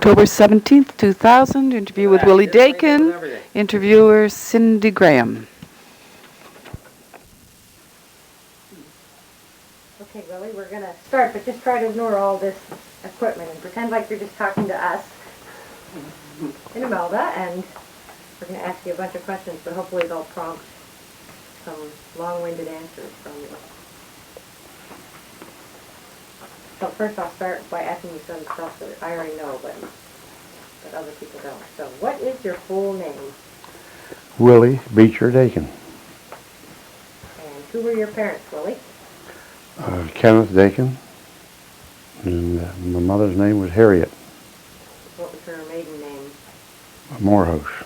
October 17th, 2000. Interview with Willie Dakin. Interviewer Cindy Graham. Okay, Willie, we're going to start, but just try to ignore all this equipment and pretend like you're just talking to us in Imelda, and we're going to ask you a bunch of questions, but hopefully they'll prompt some long-winded answers from you. So first I'll start by asking you some stuff that I already know, but that other people don't. So what is your full name? Willie Beecher Dakin. And who were your parents, Willie? Kenneth Dakin. And my mother's name was Harriet What was her maiden name? Morehouse.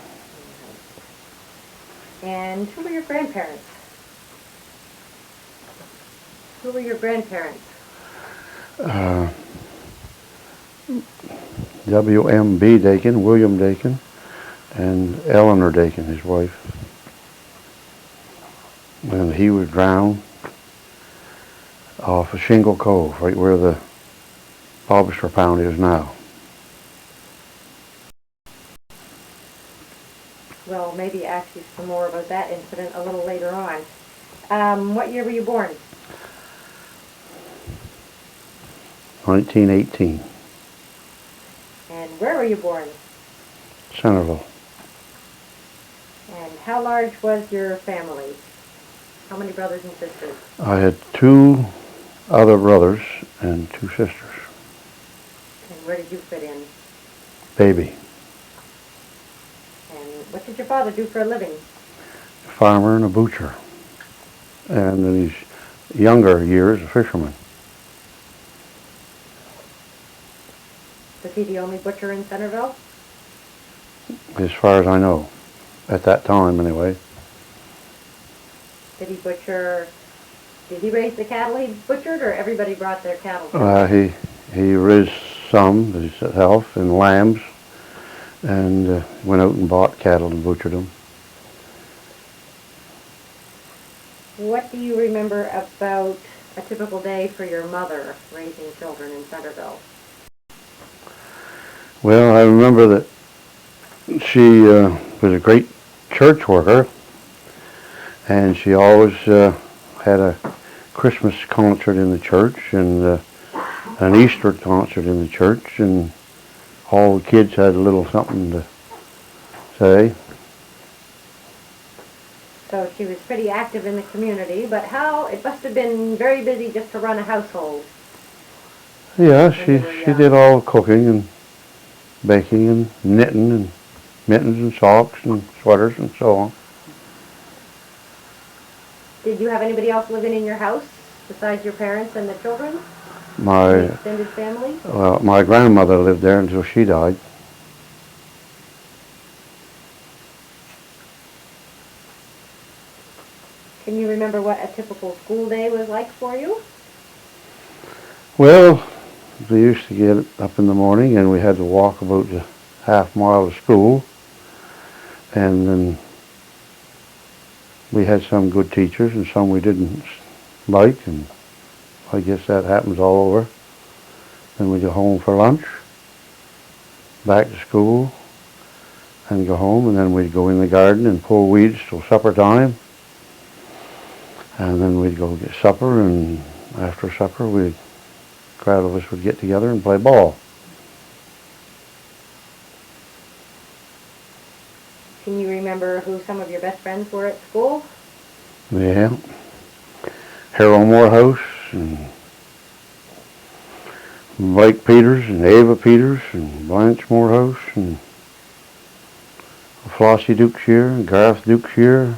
And who were your grandparents? Who were your grandparents? W.M.B. Dakin, William Dakin, and Eleanor Dakin, his wife. And he was drowned off of Shingle Cove, right where the Lobster Pound is now. Well, maybe ask you some more about that incident a little later on. What year were you born? 1918, And where were you born? Centerville. And how large was your family? How many brothers and sisters? I had two other brothers and two sisters. And where did you fit in? Baby, And what did your father do for a living? a farmer and a butcher. And in his younger years, a fisherman. Was he the only butcher in Centerville? As far as I know, at that time anyway. Did he raise the cattle he butchered, or everybody brought their cattle to him? He raised some himself and lambs, and went out and bought cattle and butchered them. What do you remember about a typical day for your mother raising children in Centerville? Well, I remember that she was a great church worker, and she always had a Christmas concert in the church and an Easter concert in the church, and all the kids had a little something to say. So she was pretty active in the community, but it must have been very busy just to run a household. Yeah, she did all the cooking and baking and knitting and mittens and socks and sweaters and so on. Did you have anybody else living in your house besides your parents and the children? My The extended family? Well, my grandmother lived there until she died. Can you remember what a typical school day was like for you? Well, we used to get up in the morning and we had to walk about a half mile to school. And then we had some good teachers and some we didn't like, and I guess that happens all over. Then we'd go home for lunch, back to school, and go home, and then we'd go in the garden and pull weeds till supper time. And then we'd go get supper, and after supper, a crowd of us would get together and play ball. Can you remember who some of your best friends were at school? Yeah. Harold Morehouse, and Mike Peters, and Ava Peters, and Blanche Morehouse, and Flossie Dukeshire, and Garth Dukeshire,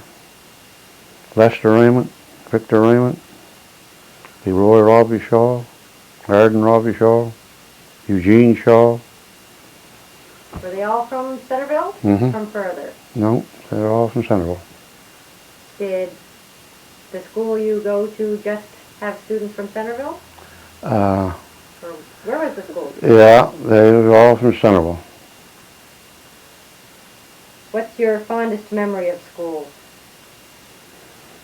Lester Raymond, Victor Raymond, Leroy Robbie Shaw, Arden Robbie Shaw, Eugene Shaw. Were they all from Centerville? Mm-hmm. From further? No, they're all from Centerville. Did the school you go to just have students from Centerville? Or where was the school? Yeah, they were all from Centerville. What's your fondest memory of school?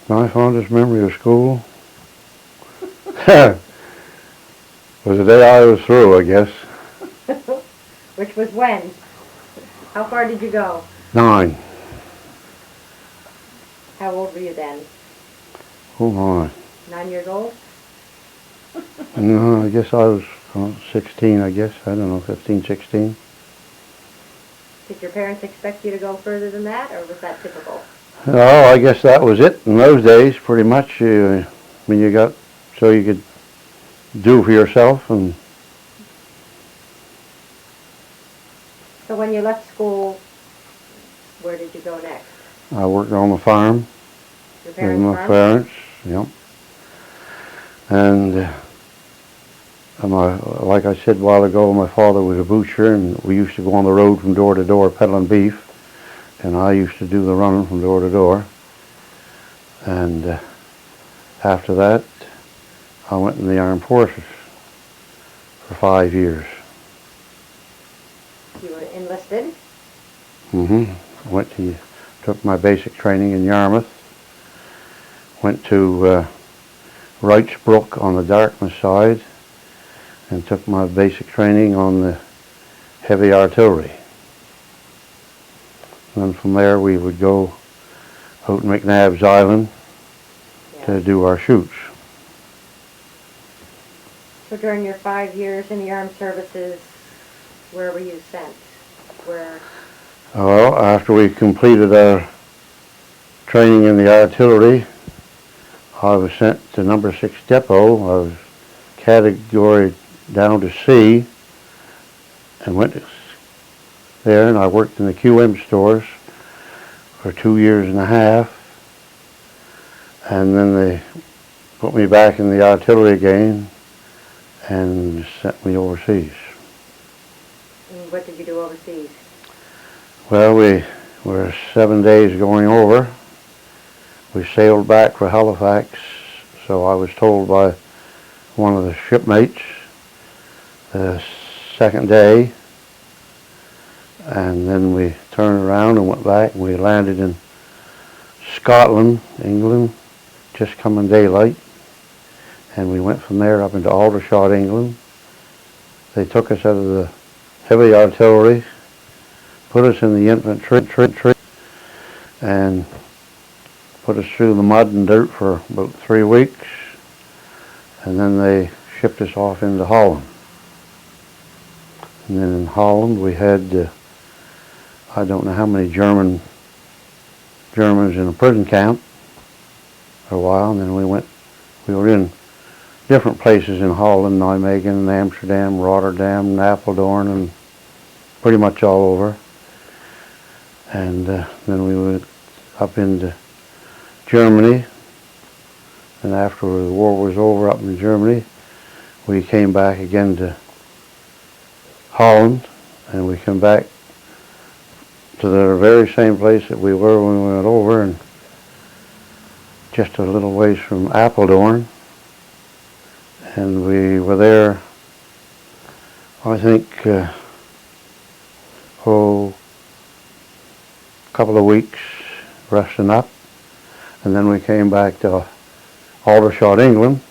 My fondest memory of school was the day I was through, I guess. Was Which was when? How far did you go? 9. How old were you then? Oh my. 9 years old? No, I guess I was 16, I guess. I don't know, 15, 16. Did your parents expect you to go further than that, or was that typical? Oh, I guess that was it in those days, pretty much. When you got so you could do for yourself. And So when you left school, where did you go next? I worked on the farm Your with parents' my farm? parents. Yep. And like I said a while ago, my father was a butcher, and we used to go on the road from door to door peddling beef, and I used to do the running from door to door. And after that, I went in the armed forces for 5 years. You were enlisted? Took my basic training in Yarmouth. Went to Wright's Brook on the Dartmouth side, and took my basic training on the heavy artillery. And then from there we would go out to McNabb's Island to do our shoots. So during your 5 years in the armed services, where were you sent? Where? Well, after we completed our training in the artillery, I was sent to number 6 depot. I was categorized down to C, and went there, and I worked in the QM stores for 2 years and a half, and then they put me back in the artillery again and sent me overseas. And what did you do overseas? Well, we were 7 days going over. We sailed back for Halifax, so I was told by one of the shipmates the second day, and then we turned around and went back, and we landed in Scotland, England, just coming daylight, and we went from there up into Aldershot, England. They took us out of the heavy artillery, put us in the infantry, and put us through the mud and dirt for about 3 weeks, and then they shipped us off into Holland. And then in Holland we had, I don't know how many Germans in a prison camp for a while, and then we were in different places in Holland, Nijmegen, Amsterdam, Rotterdam, Apeldoorn, and pretty much all over. And then we went up into Germany, and after the war was over up in Germany, we came back again to Holland, and we came back to the very same place that we were when we went over, and just a little ways from Apeldoorn. And we were there, I think, a couple of weeks resting up, and then we came back to Aldershot, England.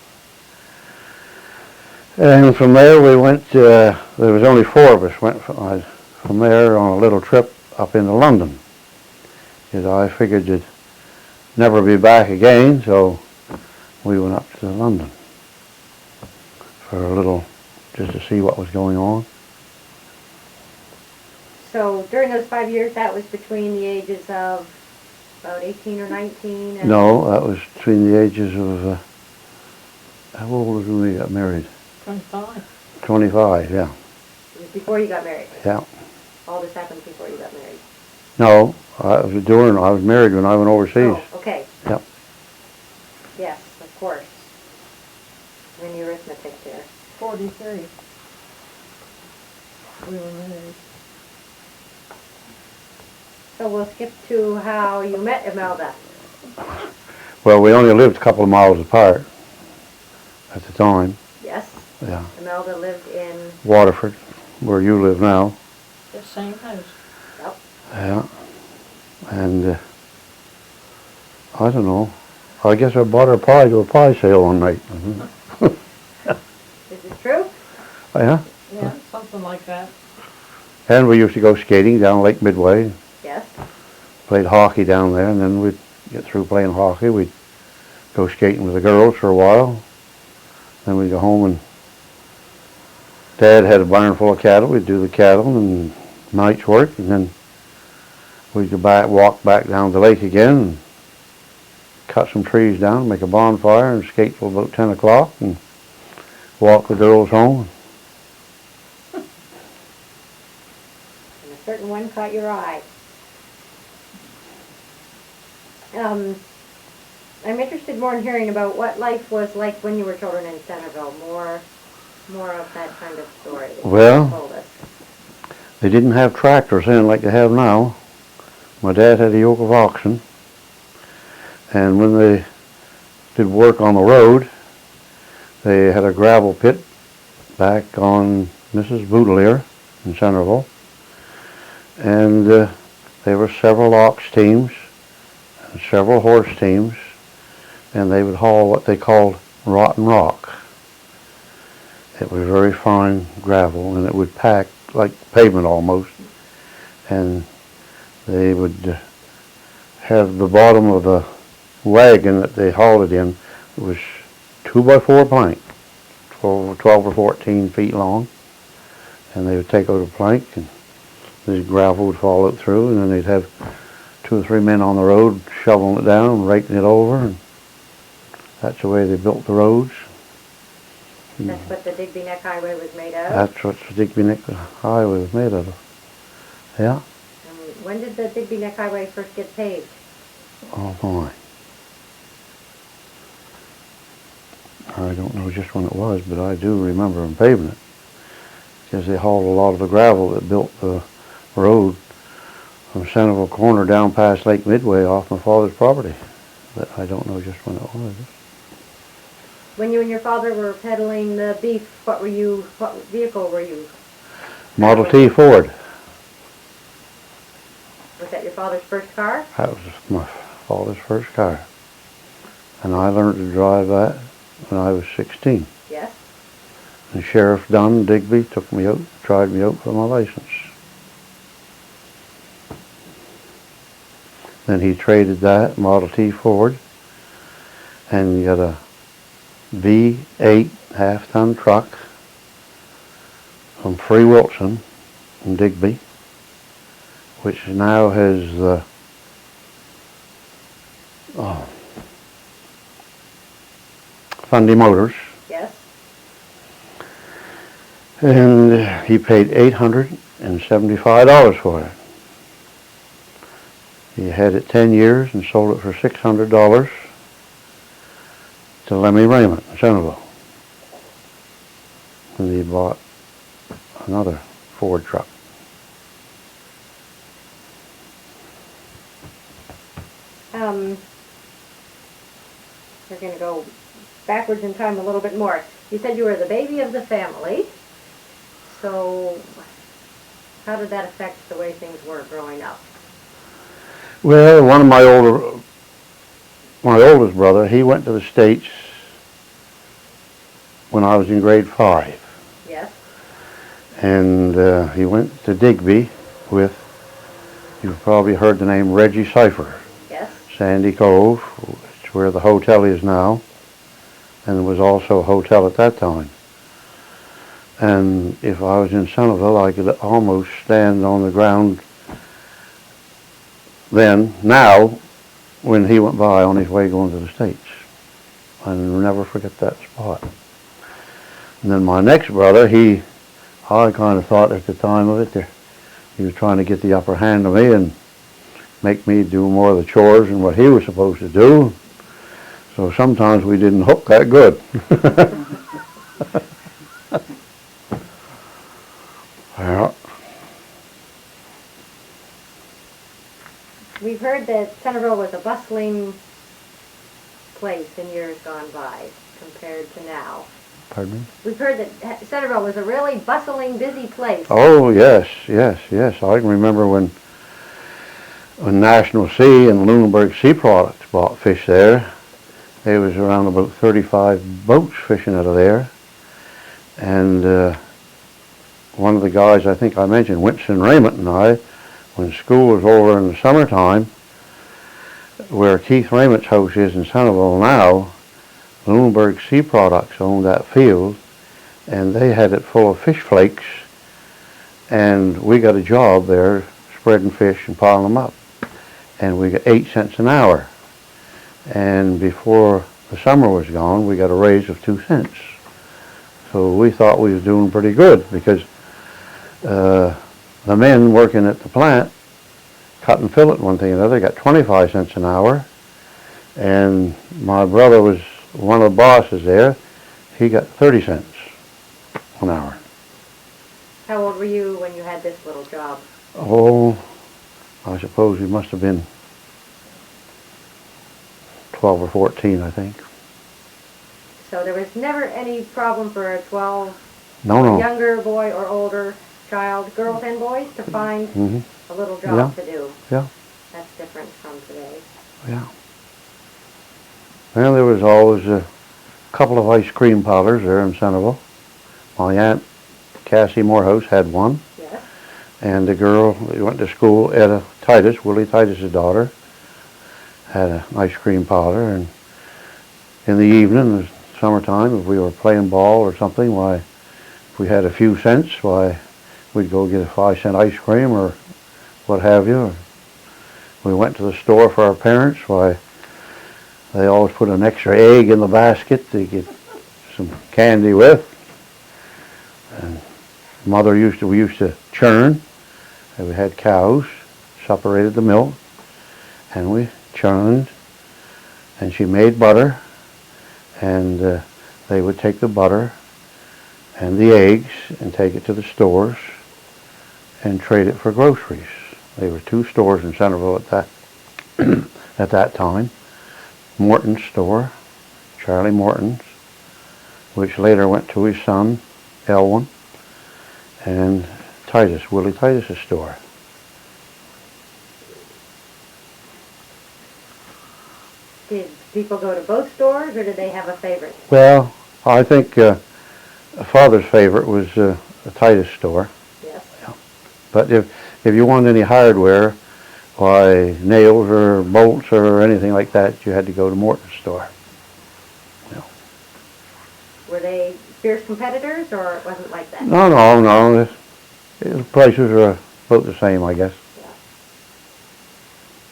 And from there we went, there was only 4 of us, went from there on a little trip up into London, because I figured you'd never be back again, so we went up to London for a little, just to see what was going on. So during those 5 years, that was between the ages of about 18 or 19? And No, that was between the ages of, how old was when we got married? 25. 25, yeah. It was before you got married? Yeah. All this happened before you got married? No, I was married when I went overseas. Oh, okay. Yep. Yes, of course. And the arithmetic there. 43. We were married. So we'll skip to how you met Imelda. Well, we only lived a couple of miles apart at the time. Yes? Yeah. Imelda lived in? Waterford, where you live now. The same house. Yep. Yeah. And I don't know. I guess I bought her pie to a pie sale one night. Is it true? Oh, yeah? Yeah, something like that. And we used to go skating down Lake Midway, Yes. played hockey down there, and then we'd get through playing hockey, we'd go skating with the girls for a while. Then we'd go home, and Dad had a barn full of cattle. We'd do the cattle and night's work, and then we'd go back, walk back down the lake again, and cut some trees down, make a bonfire, and skate till about 10 o'clock, and walk the girls home. And a certain one caught your eye. I'm interested more in hearing about what life was like when you were children in Centerville. More of that kind of story that Well, you told us. they didn't have tractors then like they have now. My dad had a yoke of oxen, and when they did work on the road, they had a gravel pit back on Mrs. Boudelier in Centerville, and there were several ox teams and several horse teams, and they would haul what they called rotten rock. It was very fine gravel, and it would pack like pavement almost, and they would have the bottom of the wagon that they hauled it in. It was 2x4 plank, 12 or 14 feet long, and they would take out a plank, and the gravel would fall out through, and then they'd have 2 or 3 men on the road shoveling it down, raking it over, and that's the way they built the roads. That's what the Digby Neck Highway was made of. That's what the Digby Neck Highway was made of. Yeah. When did the Digby Neck Highway first get paved? Oh my. I don't know just when it was, but I do remember them paving it, because they hauled a lot of the gravel that built the road from Centerville Corner down past Lake Midway off my father's property. But I don't know just when it was. When you and your father were peddling the beef, what vehicle were you? Model T Ford. Was that your father's first car? That was my father's first car. And I learned to drive that when I was 16. Yes. And Sheriff Dunn Digby took me out, tried me out for my license. Then he traded that Model T Ford and got a V8 half-ton truck from Free Wilson in Digby, which now has Fundy Motors. Yes. And he paid $875 for it. He had it 10 years and sold it for $600 to Lemmy Raymond in Centerville. And he bought another Ford truck. We're going to go backwards in time a little bit more. You said you were the baby of the family. So how did that affect the way things were growing up? Well, one of my oldest brother, he went to the States when I was in grade 5. Yes. And he went to Digby with, you've probably heard the name Reggie Cipher. Yes. Sandy Cove, it's where the hotel is now, and there was also a hotel at that time. And if I was in Centerville, I could almost stand on the ground then, now, when he went by on his way going to the States. I'll never forget that spot. And then my next brother, I kind of thought at the time of it that he was trying to get the upper hand of me and make me do more of the chores than what he was supposed to do. So sometimes we didn't hook that good. Yeah. We've heard that Centerville was a bustling place in years gone by compared to now. Pardon me? We've heard that Centerville was a really bustling, busy place. Oh, yes. I can remember when National Sea and Lunenburg Sea Products bought fish there. There was around about 35 boats fishing out of there. And one of the guys I think I mentioned, Winston Raymond and I, when school was over in the summertime, where Keith Raymond's house is in Centerville now, Lunenburg Sea Products owned that field, and they had it full of fish flakes, and we got a job there spreading fish and piling them up, and we got 8 cents an hour. And before the summer was gone, we got a raise of 2 cents. So we thought we was doing pretty good, because the men working at the plant, cut and fillet one thing or another, got 25 cents an hour, and my brother was one of the bosses there. He got 30 cents an hour. How old were you when you had this little job? Oh, I suppose he must have been 12 or 14, I think. So there was never any problem for a 12 No. younger boy or older child, girls and boys, to find Hmm. a little job to do. Yeah. That's different from today. Yeah. Well, there was always a couple of ice cream parlors there in Centerville. My aunt Cassie Morehouse had one, Yes. and the girl that went to school, Etta Titus, Willie Titus's daughter, had an ice cream parlor. And in the evening, the summertime, if we were playing ball or something, why, if we had a few cents, why, we'd go get a 5-cent ice cream or what have you. We went to the store for our parents, why, they always put an extra egg in the basket to get some candy with. And we used to churn, and we had cows, separated the milk, and we churned, and she made butter, and they would take the butter and the eggs and take it to the stores and trade it for groceries. There were 2 stores in Centerville at that time. Morton's store, Charlie Morton's, which later went to his son, Elwin, and Titus, Willie Titus's store. Did people go to both stores, or did they have a favorite? Well, I think Father's favorite was the Titus store. Yes. But if you wanted any hardware, why, nails or bolts or anything like that, you had to go to Morton's store. Were they fierce competitors, or it wasn't like that? No. The prices are about the same, I guess.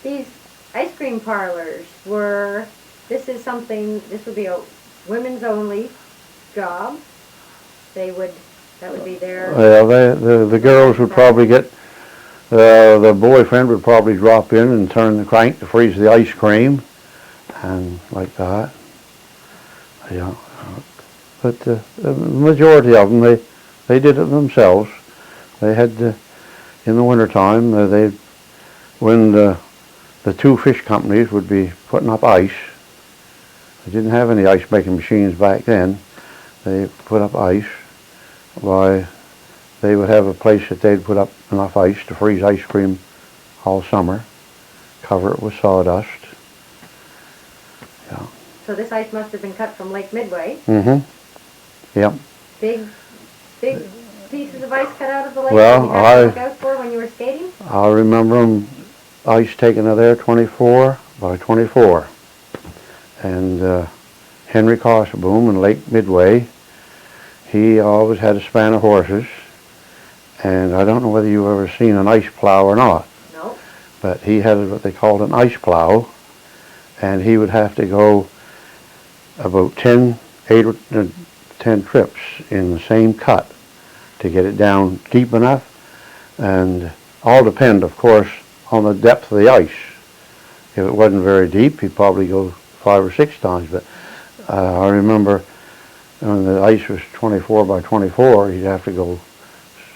These ice cream parlors this would be a women's only job. That would be their... Well, the girls would probably get, the boyfriend would probably drop in and turn the crank to freeze the ice cream, and like that. Yeah. But the majority of them, they did it themselves. They had, in the wintertime, when the 2 fish companies would be putting up ice. They didn't have any ice making machines back then. They put up ice. Why, they would have a place that they'd put up enough ice to freeze ice cream all summer, cover it with sawdust. Yeah. So this ice must have been cut from Lake Midway. Mm-hmm. Yep. Big pieces of ice cut out of the lake Well, that you had to look out for when you were skating? I remember them ice taken out there 24 by 24. And Henry Cossaboom in Lake Midway, he always had a span of horses. And I don't know whether you've ever seen an ice plow or not. No. But he had what they called an ice plow. And he would have to go about 10 trips in the same cut to get it down deep enough, and all depend, of course, on the depth of the ice. If it wasn't very deep, he'd probably go 5 or 6 times, but I remember when the ice was 24 by 24, he'd have to go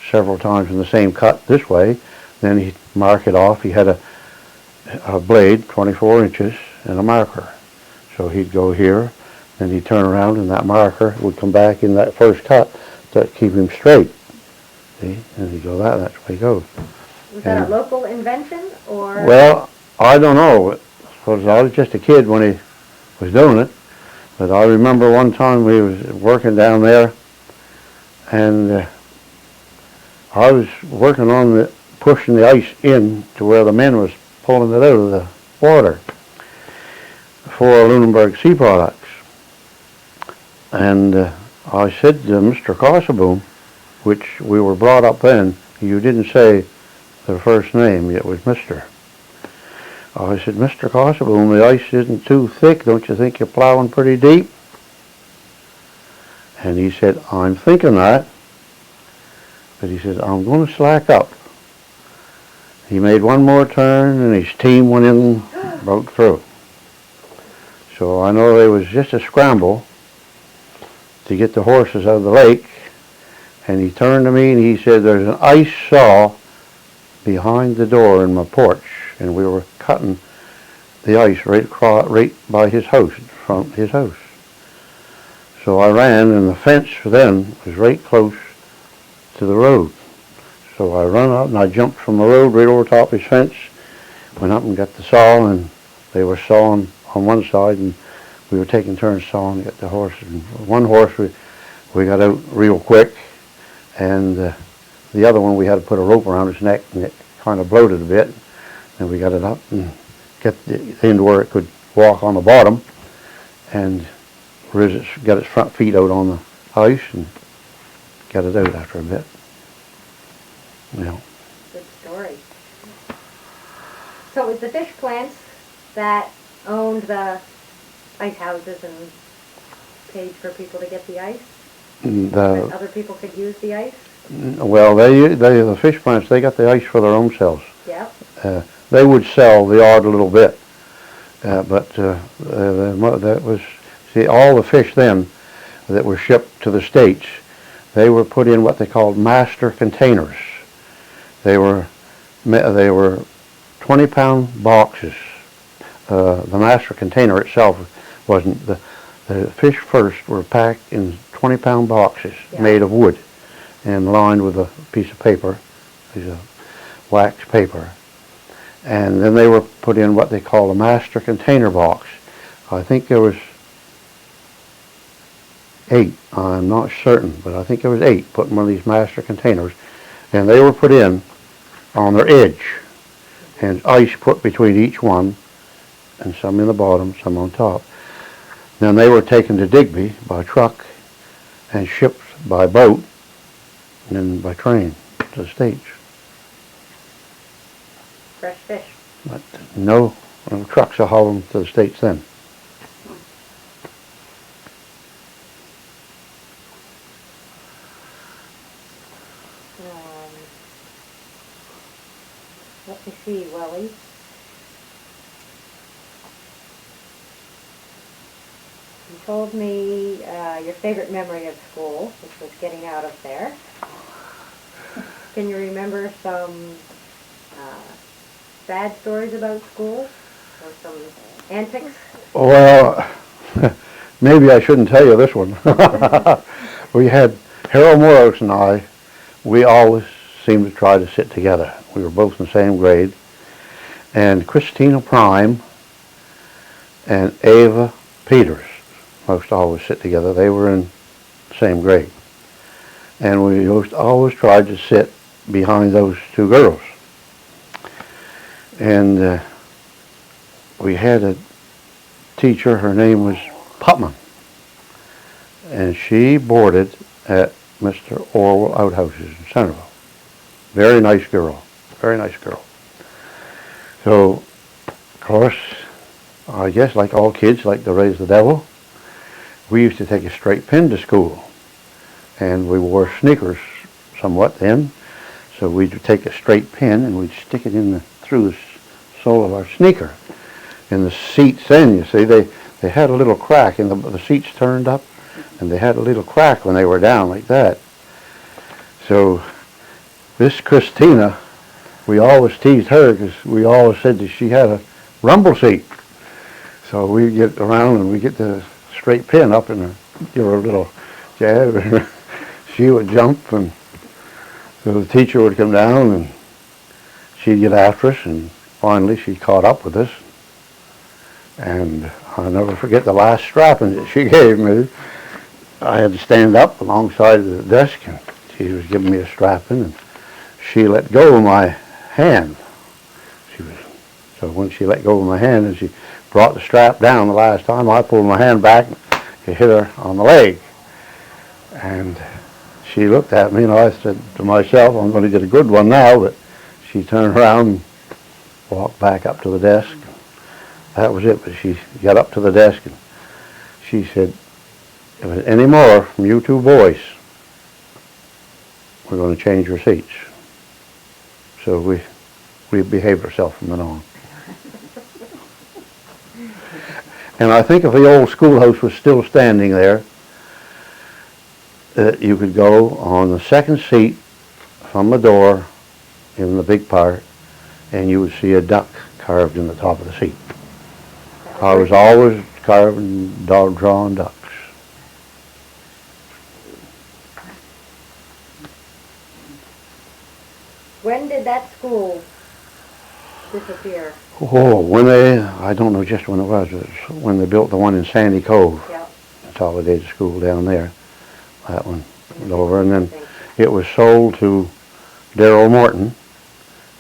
several times in the same cut this way, then he'd mark it off. He had a blade, 24 inches, and a marker. So he'd go here, then he'd turn around, and that marker would come back in that first cut to keep him straight. See? And he'd go that's the way he goes. Was that a local invention, or? Well, I don't know. Because I was just a kid when he was doing it. But I remember one time we was working down there, and I was working on pushing the ice in to where the men was pulling it out of the water for Lunenburg Sea Products. And I said to Mr. Cossaboom, which we were brought up then, you didn't say their first name, it was Mr. I said, Mr. Cossaboom, the ice isn't too thick, don't you think you're plowing pretty deep? And he said, I'm thinking that. But he said, I'm going to slack up. He made one more turn and his team went in and broke through. So I know there was just a scramble to get the horses out of the lake. And he turned to me and he said, there's an ice saw behind the door in my porch. And we were cutting the ice right by his house, from his house. So I ran, and the fence then was right close to the road. So I run out and I jumped from the road right over top his fence, went up and got the saw, and they were sawing on one side, and we were taking turns sawing to get the horses. And one horse we got out real quick, and the other one we had to put a rope around its neck, and it kind of bloated a bit. And we got it up and get it into where it could walk on the bottom, and got its front feet out on the ice and got it out after a bit. Yeah. Good story. So it was the fish plants that owned the ice houses and paid for people to get the ice? And other people could use the ice? Well, the fish plants, they got the ice for their own selves. Yep. They would sell the odd little bit, but that was, see, all the fish then that were shipped to the States, they were put in what they called master containers. They were 20-pound boxes. The master container itself wasn't, the fish first were packed in 20-pound boxes made of wood and lined with a piece of paper, piece of wax paper. And then they were put in what they call a master container box. I think there was 8, I'm not certain, but I think there was 8 put in one of these master containers. And they were put in on their edge, and ice put between each one, and some in the bottom, some on top. Then they were taken to Digby by truck and shipped by boat and then by train to the States. Fresh fish. But no trucks will haul them to the States then. Let me see, Willie. You told me your favorite memory of school, which was getting out of there. Can you remember some sad stories about school or some antics? Well, maybe I shouldn't tell you this one. We had Harold Morris and I, we always seemed to try to sit together. We were both in the same grade. And Christina Prime and Ava Peters most always sit together. They were in the same grade. And we always tried to sit behind those two girls. And we had a teacher, her name was Putman. And she boarded at Mr. Orwell Outhouses in Centerville. Very nice girl, very nice girl. So, of course, I guess like all kids like to raise the devil, we used to take a straight pin to school. And we wore sneakers somewhat then, so we'd take a straight pin and we'd stick it in through the sole of our sneaker. And the seats then, you see, they had a little crack, and the seats turned up, and they had a little crack when they were down like that. So this Christina, we always teased her because we always said that she had a rumble seat. So we get around and we get the straight pin up and give her a little jab, and she would jump, and so the teacher would come down and she'd get after us, and finally she caught up with us. And I'll never forget the last strapping that she gave me. I had to stand up alongside of the desk, and she was giving me a strapping, and she let go of my hand. So when she let go of my hand and she brought the strap down the last time, I pulled my hand back and it hit her on the leg. And she looked at me and I said to myself, I'm going to get a good one now, but she turned around and walked back up to the desk. That was it, but she got up to the desk and she said, if there's any more from you two boys, we're going to change your seats. So we behaved ourselves from then on. And I think if the old schoolhouse was still standing there, you could go on the second seat from the door in the big part, and you would see a duck carved in the top of the seat. I was always carving, drawing ducks. When did that school disappear? Oh, I don't know just when it was when they built the one in Sandy Cove. Yeah. Consolidated school down there. That one was over, and then it was sold to Darrell Morton,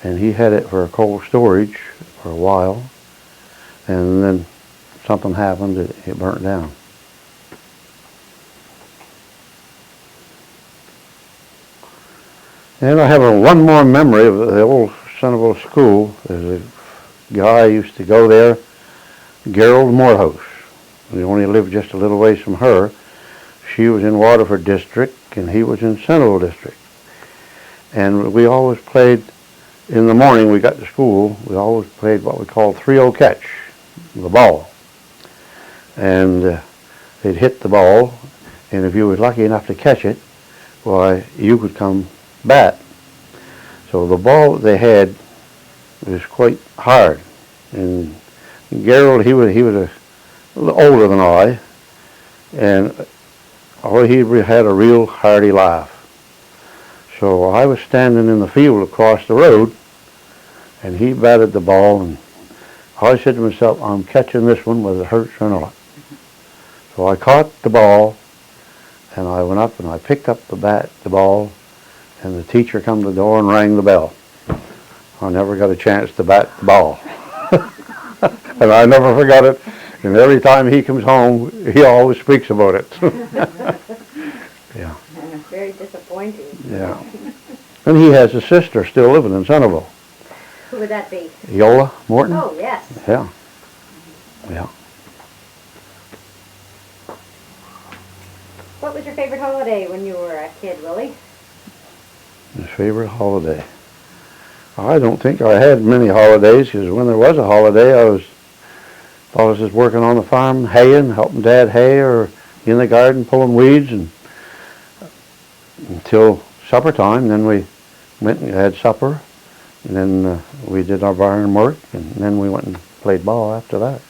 and he had it for cold storage for a while, and then something happened, it burnt down. And I have one more memory of the old Centerville School. There's a guy used to go there, Gerald Morehouse. He only lived just a little ways from her. She was in Waterford District, and he was in Centerville District. And we always played, in the morning we got to school, we always played what we called 3-0 catch, the ball. And they'd hit the ball, and if you were lucky enough to catch it, why, you could come bat. So the ball that they had was quite hard. And Gerald, he was a little older than I, and he had a real hearty laugh. So I was standing in the field across the road, and he batted the ball, and I said to myself, I'm catching this one whether it hurts or not. So I caught the ball, and I went up and I picked up the ball, and the teacher come to the door and rang the bell. I never got a chance to bat the ball. And I never forgot it. And every time he comes home, he always speaks about it. Yeah. Very disappointing. Yeah. And he has a sister still living in Centerville. Who would that be? Yola Morton? Oh, yes. Yeah. Yeah. What was your favorite holiday when you were a kid, Willie? His favorite holiday. I don't think I had many holidays, because when there was a holiday, I was just working on the farm, haying, helping Dad hay, or in the garden pulling weeds, and until supper time. Then we went and had supper, and then we did our barn work, and then we went and played ball after that.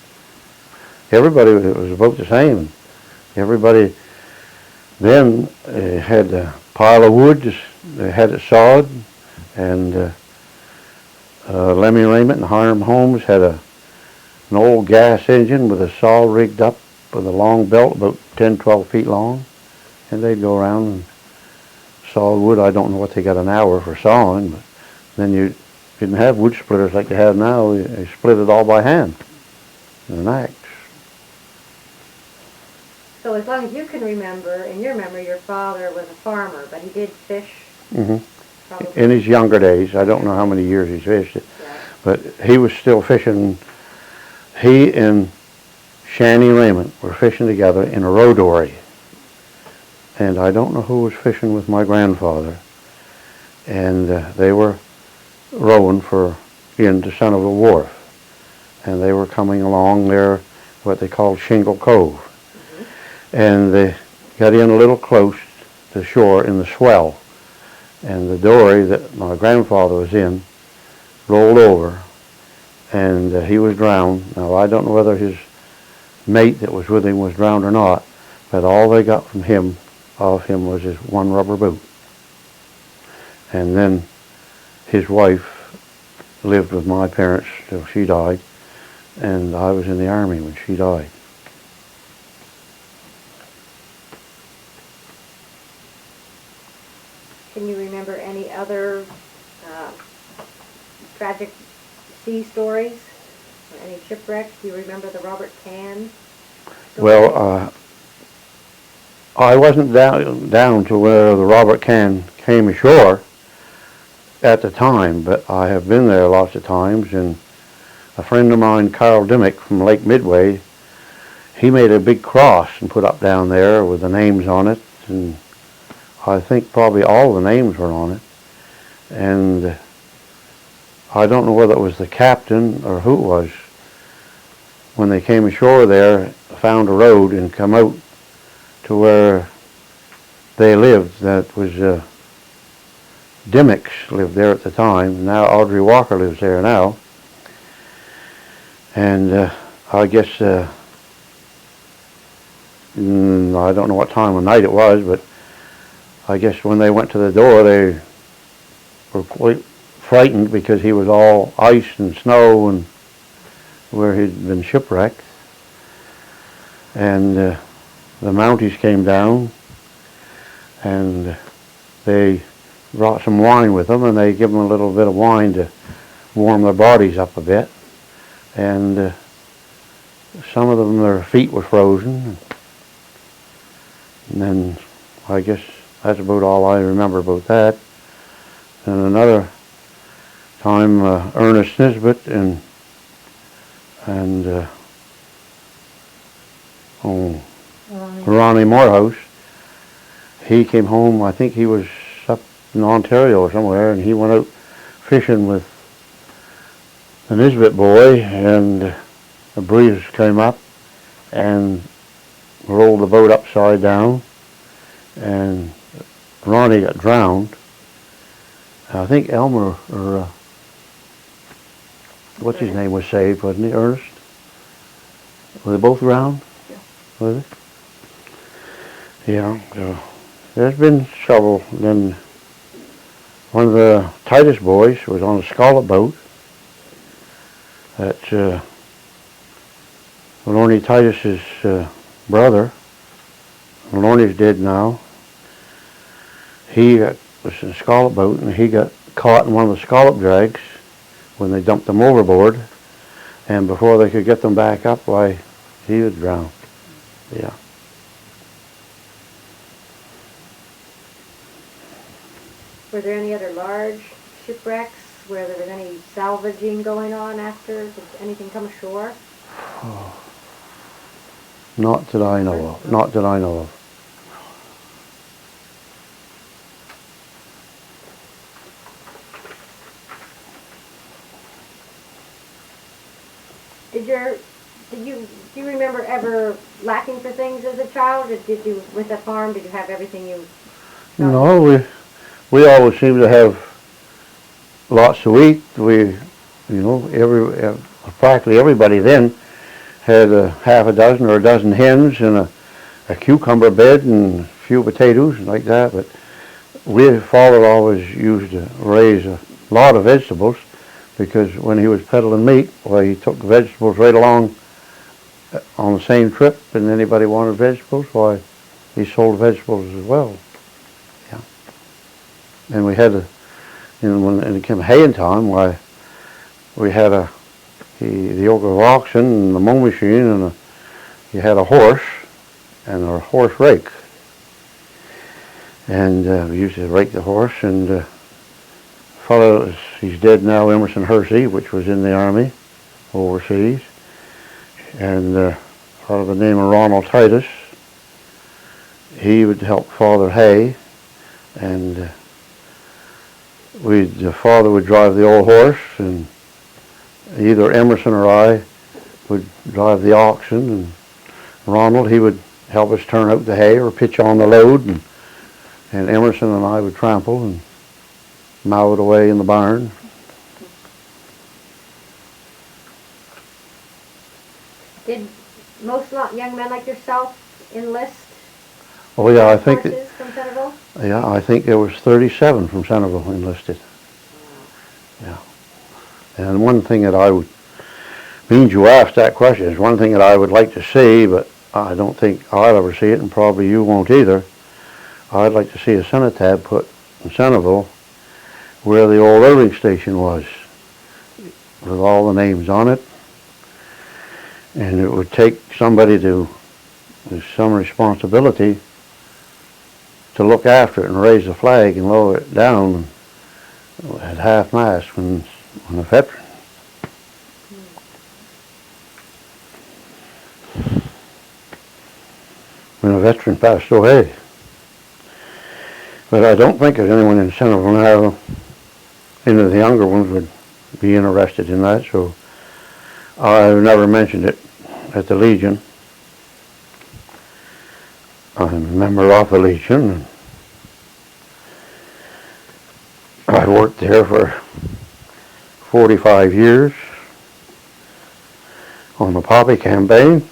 Everybody, it was about the same. Everybody then had a pile of wood, they had it sawed, and Lemmy Raymond and Hiram Holmes had an old gas engine with a saw rigged up with a long belt about 10, 12 feet long, and they'd go around and saw wood. I don't know what they got an hour for sawing, but then you didn't have wood splitters like they have now. They split it all by hand with an axe. So as long as you can remember, in your memory, your father was a farmer, but he did fish. Mm-hmm. Probably. In his younger days, I don't know how many years he's fished it, Yeah. but he was still fishing. He and Shanny Raymond were fishing together in a row dory. And I don't know who was fishing with my grandfather. And they were rowing into Centerville Wharf. And they were coming along there, what they called Shingle Cove. Mm-hmm. And they got in a little close to shore in the swell. And the dory that my grandfather was in rolled over, and he was drowned. Now, I don't know whether his mate that was with him was drowned or not, but all they got from him, of him, was his one rubber boot. And then his wife lived with my parents till she died, and I was in the Army when she died. Can you remember any other tragic sea stories? Or any shipwrecks? Do you remember the Robert Can story? Well, I wasn't down to where the Robert Can came ashore at the time, but I have been there lots of times, and a friend of mine, Carl Dimmick from Lake Midway, he made a big cross and put up down there with the names on it, and I think probably all the names were on it. And I don't know whether it was the captain or who it was. When they came ashore there, found a road and come out to where they lived. That was Dimmicks lived there at the time. Now Audrey Walker lives there now. And I guess, I don't know what time of night it was, but I guess when they went to the door, they were quite frightened because he was all ice and snow and where he'd been shipwrecked. And the Mounties came down and they brought some wine with them, and they give them a little bit of wine to warm their bodies up a bit. And some of them, their feet were frozen. And then I guess that's about all I remember about that. And another time, Ernest Nisbet and Ronnie Morehouse, he came home, I think he was up in Ontario or somewhere, and he went out fishing with the Nisbet boy, and a breeze came up and rolled the boat upside down, and Ronnie got drowned. I think Elmer, or what's his name, was saved, wasn't he? Ernest? Were they both drowned? Yeah. Were they? Yeah. So there's been several. Then one of the Titus boys was on a scallop boat. That's Lorne Titus's brother. Lorne's dead now. He was in a scallop boat, and he got caught in one of the scallop drags when they dumped them overboard, and before they could get them back up, why, he was drowned. Yeah. Were there any other large shipwrecks where there was any salvaging going on after? Did anything come ashore? Oh. Not that I know of. Not that I know of. Do you remember ever lacking for things as a child? Or did you, with the farm, did you have everything you? No, we always seemed to have lots to eat. Practically everybody then had half a dozen or a dozen hens and a cucumber bed and a few potatoes and like that. But Father always used to raise a lot of vegetables, because when he was peddling meat, well, he took vegetables right along on the same trip, and anybody wanted vegetables, why, he sold vegetables as well. Yeah. And we had when it came haying time, why, we had the yoke of oxen and the mow machine, and he had a horse and a horse rake. And we used to rake the horse, and fellow, he's dead now, Emerson Hersey, which was in the Army overseas, and a fellow by the name of Ronald Titus, he would help Father hay, and the father would drive the old horse, and either Emerson or I would drive the oxen, and Ronald, he would help us turn out the hay or pitch on the load, and Emerson and I would trample and mow it away in the barn. Did most young men like yourself enlist? Oh yeah, I think forces from Centerville? Yeah, I think there was 37 from Centerville enlisted. Yeah. And one thing that means you asked that question, is one thing that I would like to see, but I don't think I'll ever see it, and probably you won't either. I'd like to see a cenotaph put in Centerville where the old Irving station was, with all the names on it. And it would take somebody with some responsibility to look after it and raise the flag and lower it down at half-mast when a veteran. When a veteran passed away. But I don't think there's anyone in Centerville now, any of the younger ones would be interested in that, so I've never mentioned it at the Legion. I'm a member of the Legion. And I worked there for 45 years on the Poppy campaign.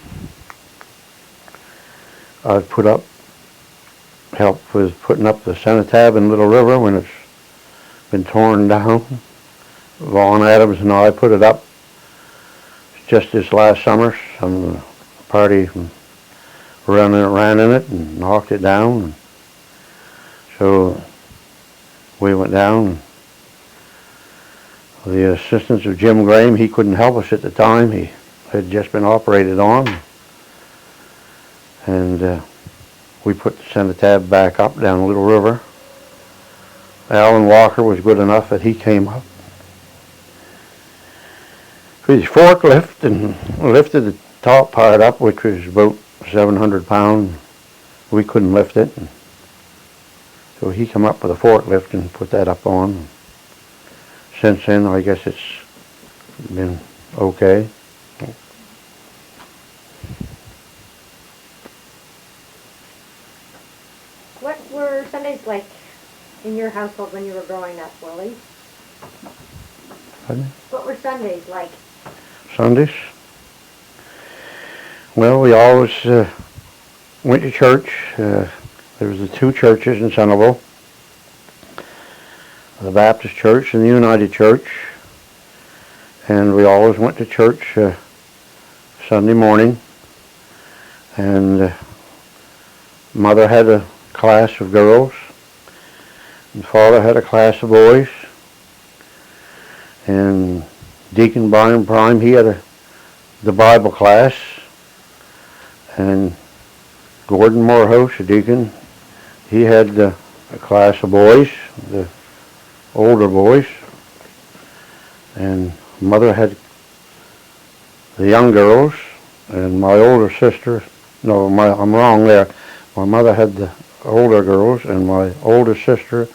I've helped with putting up the cenotaph in Little River when it's been torn down. Vaughn Adams and I put it up just this last summer. Some of the party ran in it and knocked it down. And so we went down. The assistance of Jim Graham, he couldn't help us at the time. He had just been operated on. And we put the cenotaph back up down Little River. Alan Walker was good enough that he came up with his forklift and lifted the top part up, which was about 700 pounds. We couldn't lift it. And so he came up with a forklift and put that up on. Since then, I guess it's been okay. What were Sundays like in your household when you were growing up, Willie? Pardon me? What were Sundays like? Sundays? Well, we always went to church. There was the two churches in Centerville, the Baptist Church and the United Church. And we always went to church Sunday morning. And Mother had a class of girls, and Father had a class of boys, and Deacon Brian Prime, he had the Bible class, and Gordon Morehouse, the deacon, he had a class of boys, the older boys, and Mother had the young girls, and my older sister, I'm wrong there, my mother had the older girls, and my older sister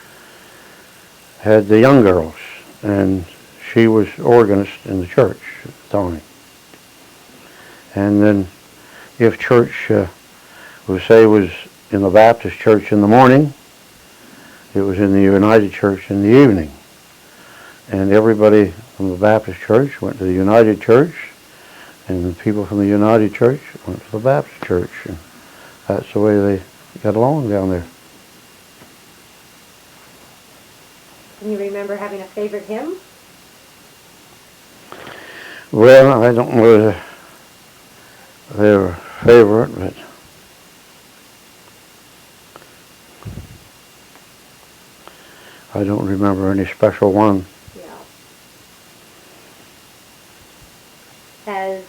had the young girls, and she was organist in the church at the time. And then if church was in the Baptist church in the morning, it was in the United Church in the evening. And everybody from the Baptist church went to the United Church, and the people from the United Church went to the Baptist church. And that's the way they got along down there. Can you remember having a favorite hymn? Well, I don't know their favorite, but I don't remember any special one. Yeah. Has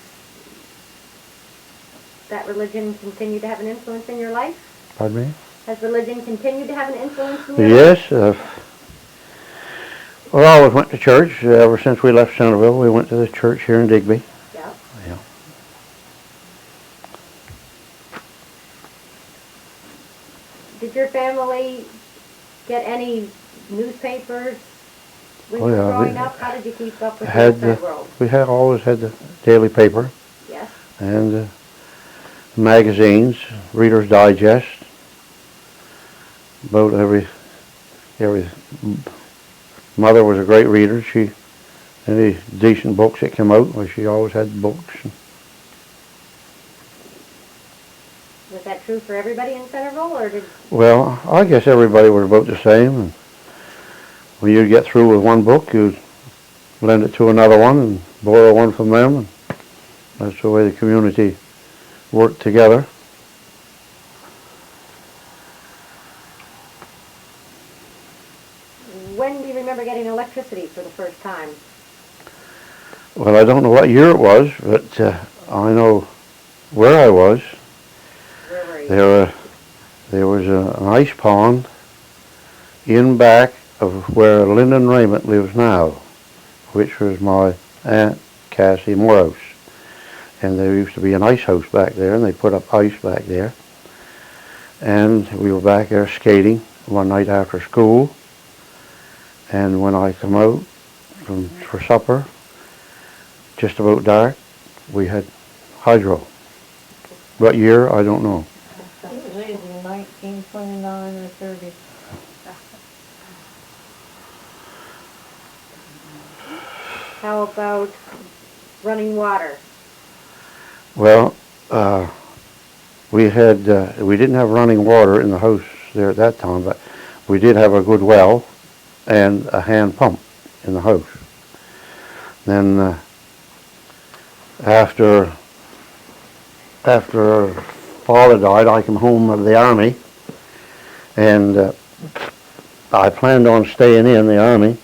that religion continued to have an influence in your life? Pardon me? Has religion continued to have an influence in your life? Yes. We always went to church. Ever since we left Centerville, we went to the church here in Digby. Yeah. Yeah. Did your family get any newspapers when Oh, you were yeah, growing up? How did you keep up with the had outside world? We had always had the daily paper Yes. and magazines, Reader's Digest. About every Mother was a great reader. Any decent books that came out, well, she always had books. Was that true for everybody in Centerville, or did... Well, I guess everybody was about the same. And when you'd get through with one book, you'd lend it to another one and borrow one from them. And that's the way the community worked together. when do you remember getting electricity for the first time? Well, I don't know what year it was, but I know where I was. Where were you? There was an ice pond in back of where Lyndon Raymond lives now, which was my Aunt Cassie Morehouse. And there used to be an ice house back there, and they put up ice back there. And we were back there skating one night after school. And when I come out for supper, just about dark, we had hydro. What year, I don't know. It was either 1929 or 30. How about running water? Well, we didn't have running water in the house there at that time, but we did have a good well and a hand pump in the house. Then after Father died, I came home of the army, and I planned on staying in the army.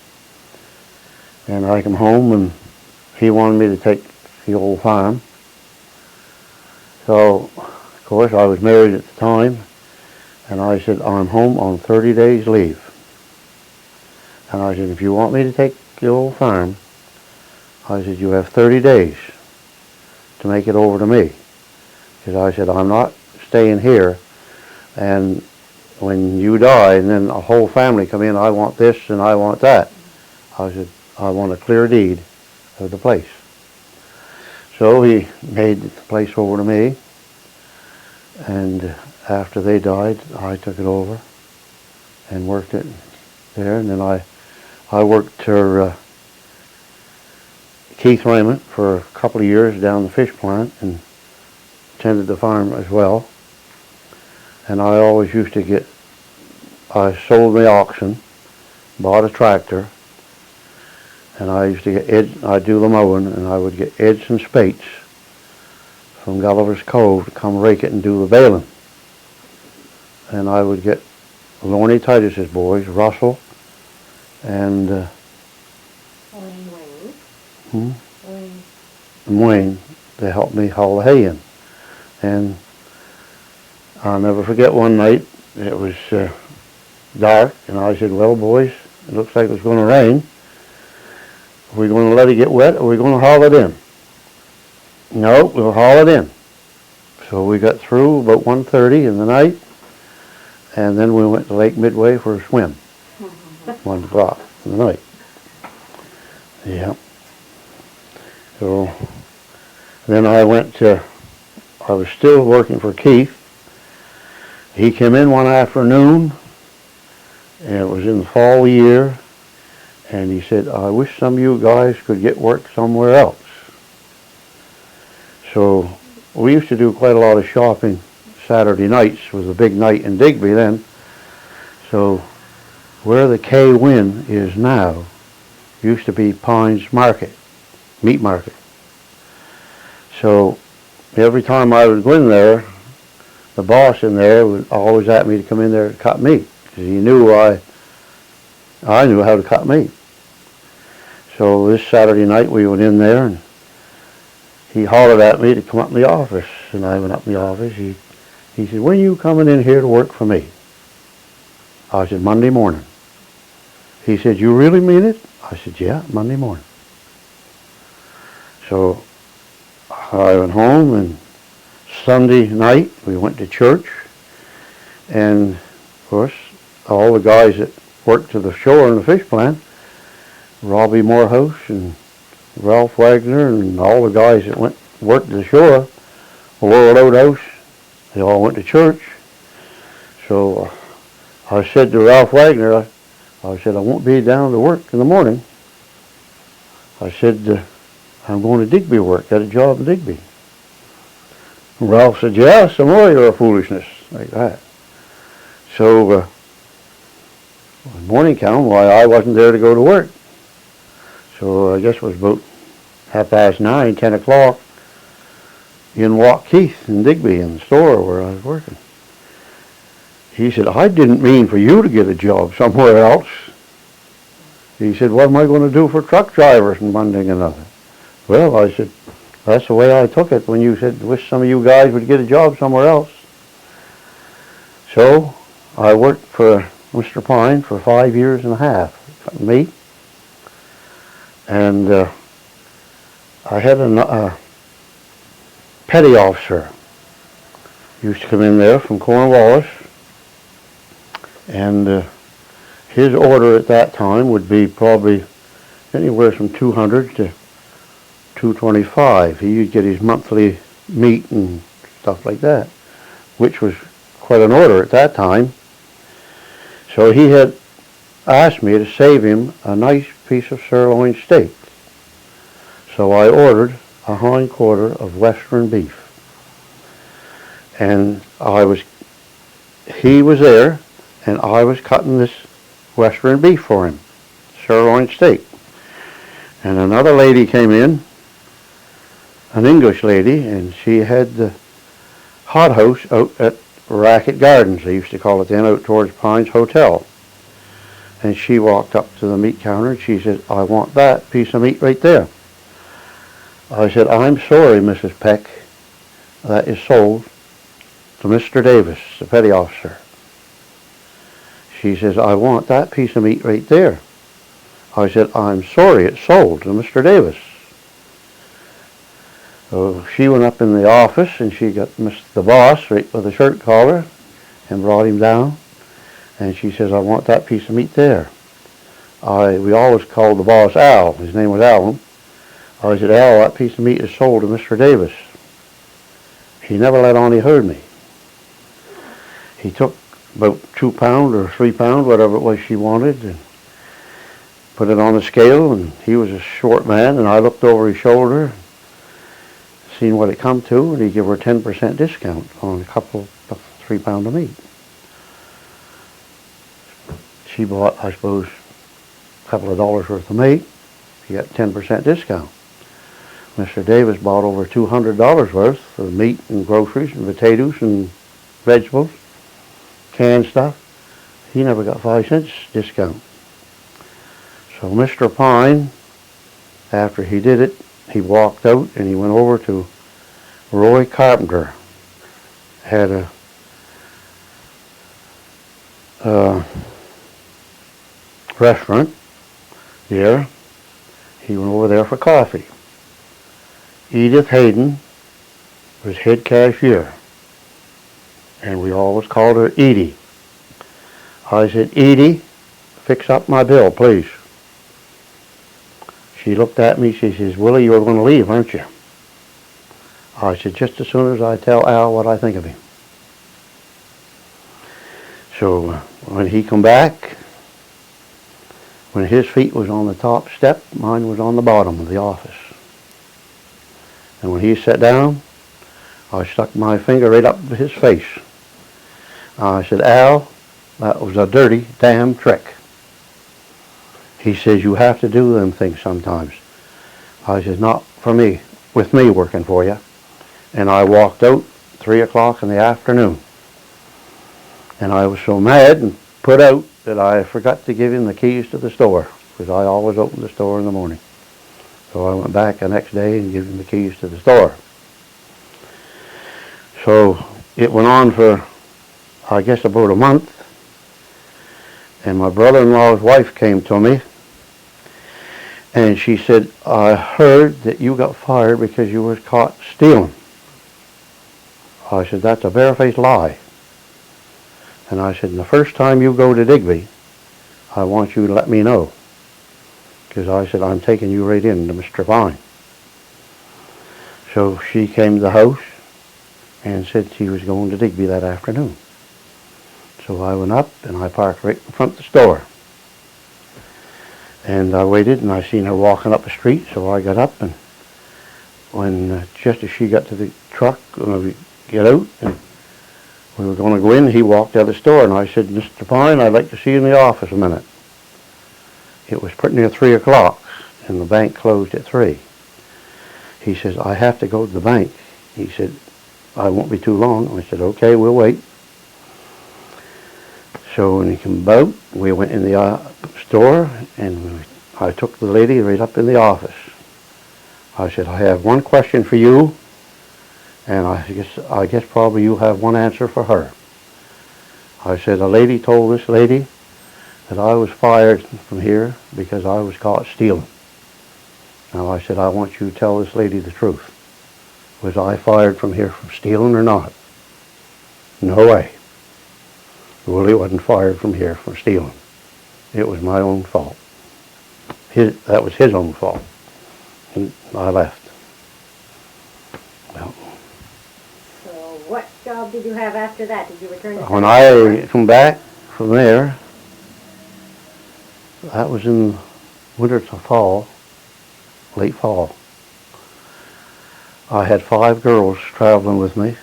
And I came home, and he wanted me to take the old farm. So, of course, I was married at the time, and I said, I'm home on 30 days leave. And I said, if you want me to take the old farm, I said, you have 30 days to make it over to me. Because I said, I'm not staying here, and when you die, and then a whole family come in, I want this and I want that. I said, I want a clear deed of the place. So he made the place over to me, and after they died, I took it over and worked it there. And then I worked for Keith Raymond for a couple of years down the fish plant and tended the farm as well. And I always used to I sold the oxen, bought a tractor, and I used to get I'd do the mowing, and I would get Eds and Spates from Gulliver's Cove to come rake it and do the baling. And I would get Lorne Titus's boys, Russell, and Wayne, to help me haul the hay in. And I'll never forget one night, it was dark, and I said, well, boys, it looks like it's going to rain. Are we going to let it get wet, or are we going to haul it in? No, we'll haul it in. So we got through about 1:30 in the night, and then we went to Lake Midway for a swim. 1 o'clock in the night. Yeah. So then I was still working for Keith. He came in one afternoon, and it was in the fall year, and he said, I wish some of you guys could get work somewhere else. So we used to do quite a lot of shopping Saturday nights. Was a big night in Digby then. So where the K-Win is now used to be Pines Market, meat market. So every time I would go in there, the boss in there would always ask me to come in there to cut meat, because he knew I knew how to cut meat. So this Saturday night we went in there, and he hollered at me to come up in the office, and I went up in the office. He said, when are you coming in here to work for me? I said, Monday morning. He said, you really mean it? I said, yeah, Monday morning. So I went home, and Sunday night we went to church, and of course all the guys that worked to the shore in the fish plant, Robbie Morehouse and Ralph Wagner and all the guys that worked the shore, World Outhouse, they all went to church. So I said to Ralph Wagner, I said, I won't be down to work in the morning. I said, I'm going to Digby work, got a job in Digby. And Ralph said, yeah, some more of your foolishness, like that. So when morning came, why I wasn't there to go to work. So I guess it was about 9:30, 10 o'clock, in walked Keith in Digby in the store where I was working. He said, I didn't mean for you to get a job somewhere else. He said, what am I going to do for truck drivers and one thing and another? Well, I said, that's the way I took it when you said, wish some of you guys would get a job somewhere else. So I worked for Mr. Pine for 5 years and a half, cutting meat. And I had a petty officer used to come in there from Cornwallis, and his order at that time would be probably anywhere from 200 to 225. He would get his monthly meat and stuff like that, which was quite an order at that time. So he had asked me to save him a nice piece of sirloin steak. So I ordered a hind quarter of western beef. And he was there, and I was cutting this western beef for him, sirloin steak. And another lady came in, an English lady, and she had the hothouse out at Racket Gardens, they used to call it then, out towards Pines Hotel. And she walked up to the meat counter and she said, I want that piece of meat right there. I said, I'm sorry, Mrs. Peck, that is sold to Mr. Davis, the petty officer. She says, I want that piece of meat right there. I said, I'm sorry, it's sold to Mr. Davis. So she went up in the office and she got the boss right with a shirt collar and brought him down. And she says, I want that piece of meat there. We always called the boss Al. His name was Alan. I said, Al, that piece of meat is sold to Mr. Davis. He never let on he heard me. He took about 2 pounds or 3 pounds, whatever it was she wanted, and put it on the scale, and he was a short man, and I looked over his shoulder, seen what it come to, and he gave her 10% discount on a couple of 3 pounds of meat. She bought, I suppose, a couple of dollars worth of meat. She got 10% discount. Mr. Davis bought over $200 worth of meat and groceries and potatoes and vegetables, canned stuff. He never got 5 cents discount. So Mr. Pine, after he did it, he walked out and he went over to Roy Carpenter. Had a restaurant there. He went over there for coffee. Edith Hayden was head cashier, and we always called her Edie. I said, Edie, fix up my bill, please. She looked at me, she says, Willie, you're going to leave, aren't you? I said, just as soon as I tell Al what I think of him. So when he come back, when his feet was on the top step, mine was on the bottom of the office. And when he sat down, I stuck my finger right up his face. I said, Al, that was a dirty damn trick. He says, you have to do them things sometimes. I said, not for me, with me working for you. And I walked out 3 o'clock in the afternoon. And I was so mad and put out that I forgot to give him the keys to the store, because I always open the store in the morning. So I went back the next day and gave him the keys to the store. So it went on for, I guess, about a month. And my brother-in-law's wife came to me, and she said, I heard that you got fired because you was caught stealing. I said, that's a barefaced lie. And I said, the first time you go to Digby, I want you to let me know. Because I said, I'm taking you right in to Mr. Pine. So she came to the house and said she was going to Digby that afternoon. So I went up and I parked right in front of the store. And I waited and I seen her walking up the street, so I got up, and when just as she got to the truck, we get out and we were going to go in, he walked out of the store, and I said, Mr. Pine, I'd like to see you in the office a minute. It was pretty near 3 o'clock, and the bank closed at 3. He says, I have to go to the bank. He said, I won't be too long. I said, okay, we'll wait. So when he came out, we went in the store, and I took the lady right up in the office. I said, I have one question for you, and I guess probably you have one answer for her. I said, a lady told this lady that I was fired from here because I was caught stealing. Now I said, I want you to tell this lady the truth. Was I fired from here for stealing or not? No way. Willie wasn't fired from here for stealing. It was my own fault. That was his own fault. And I left. Well, So what job did you have after that? Did you return to when I come back from there, that was in winter to fall, late fall. I had 5 girls traveling with me.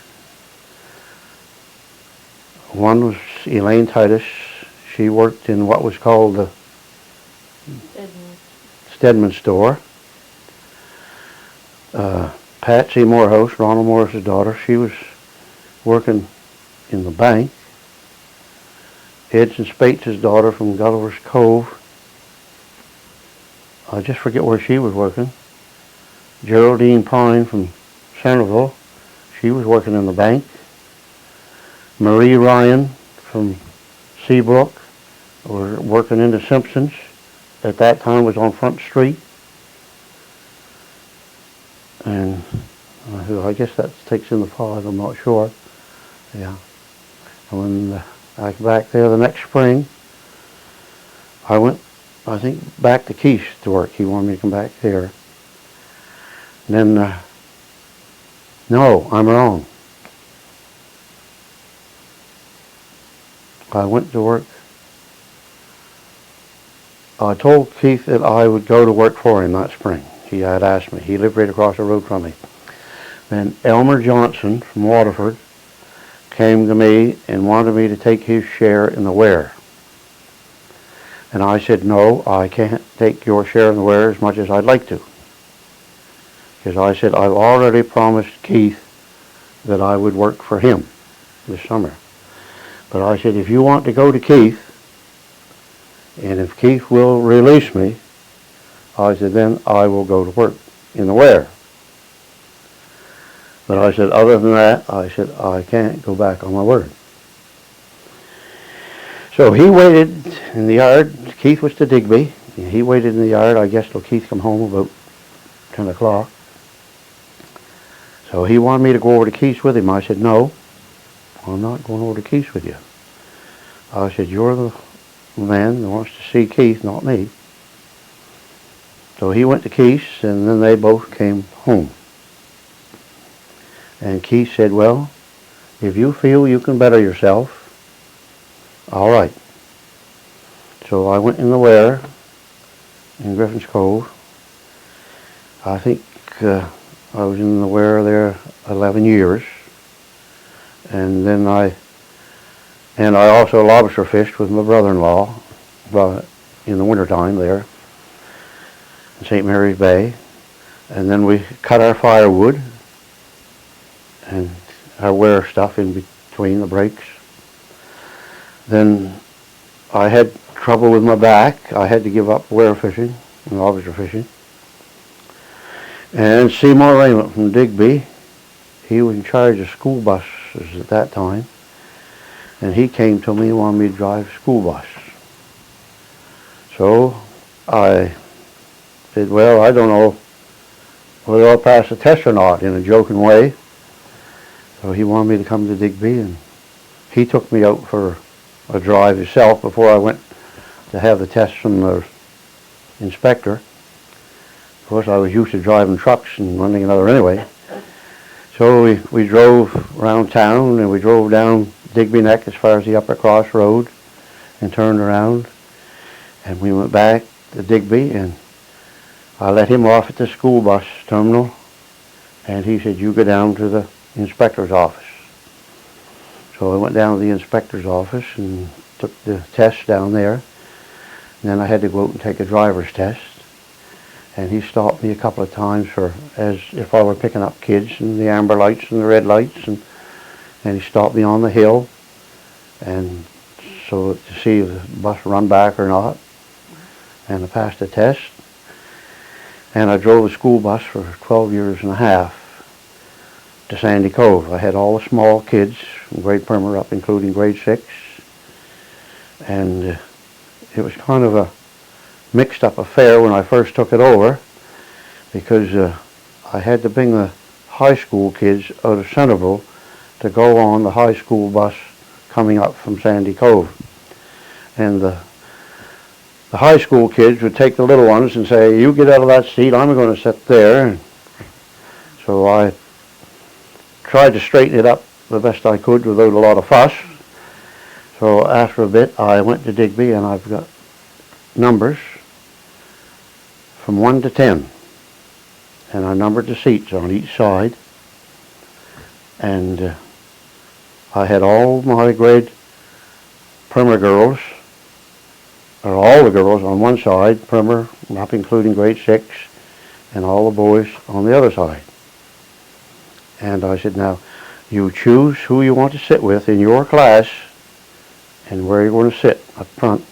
One was Elaine Titus. She worked in what was called the Stedman store. Patsy Morehouse, Ronald Morris's daughter, she was working in the bank. Edson Spates' daughter from Gulliver's Cove, I just forget where she was working. Geraldine Pine from Centerville, she was working in the bank. Marie Ryan from Seabrook was working in the Simpsons. At that time was on Front Street. And I guess that takes in the 5, I'm not sure. Yeah. And when I got back there the next spring, I went, I think, back to Keith to work. He wanted me to come back there. And then, no, I'm wrong. I went to work. I told Keith that I would go to work for him that spring. He had asked me. He lived right across the road from me. Then Elmer Johnson from Waterford came to me and wanted me to take his share in the wear. And I said, no, I can't take your share in the wear as much as I'd like to. Because I said, I've already promised Keith that I would work for him this summer. But I said, if you want to go to Keith, and if Keith will release me, I said, then I will go to work in the wear. But I said, other than that, I said, I can't go back on my word. So he waited in the yard. Keith was to Digby. He waited in the yard, I guess, till Keith come home about 10 o'clock. So he wanted me to go over to Keith's with him. I said, no, I'm not going over to Keith's with you. I said, you're the man that wants to see Keith, not me. So he went to Keith's, and then they both came home. And Keith said, well, if you feel you can better yourself, all right. So I went in the wear in Griffin's Cove. I think I was in the wear there 11 years. And then I also lobster fished with my brother-in-law in the wintertime there in St. Mary's Bay. And then we cut our firewood and our wear stuff in between the breaks. Then I had trouble with my back. I had to give up wear fishing and lobster fishing. And Seymour Raymond from Digby, he was in charge of school buses at that time. And he came to me and wanted me to drive a school bus. So I said, well, I don't know whether I'll pass the test or not, in a joking way. So he wanted me to come to Digby, and he took me out for a drive himself before I went to have the test from the inspector. Of course, I was used to driving trucks and running another anyway. So we drove around town, and we drove down Digby Neck as far as the Upper Cross Road and turned around, and we went back to Digby, and I let him off at the school bus terminal, and he said, you go down to the inspector's office. So I went down to the inspector's office and took the test down there. And then I had to go out and take a driver's test. And he stopped me a couple of times as if I were picking up kids, and the amber lights and the red lights. And he stopped me on the hill and so to see if the bus run back or not. And I passed the test. And I drove a school bus for 12 years and a half to Sandy Cove. I had all the small kids from grade primer up, including grade 6. And it was kind of a mixed up affair when I first took it over, because I had to bring the high school kids out of Centerville to go on the high school bus coming up from Sandy Cove. And the high school kids would take the little ones and say, you get out of that seat, I'm going to sit there. So I tried to straighten it up the best I could without a lot of fuss. So after a bit I went to Digby, and I've got numbers from 1 to 10. And I numbered the seats on each side. And I had all my grade primer girls, or all the girls on one side, primer, not including grade 6, and all the boys on the other side. And I said, now, you choose who you want to sit with in your class and where you're going to sit up front.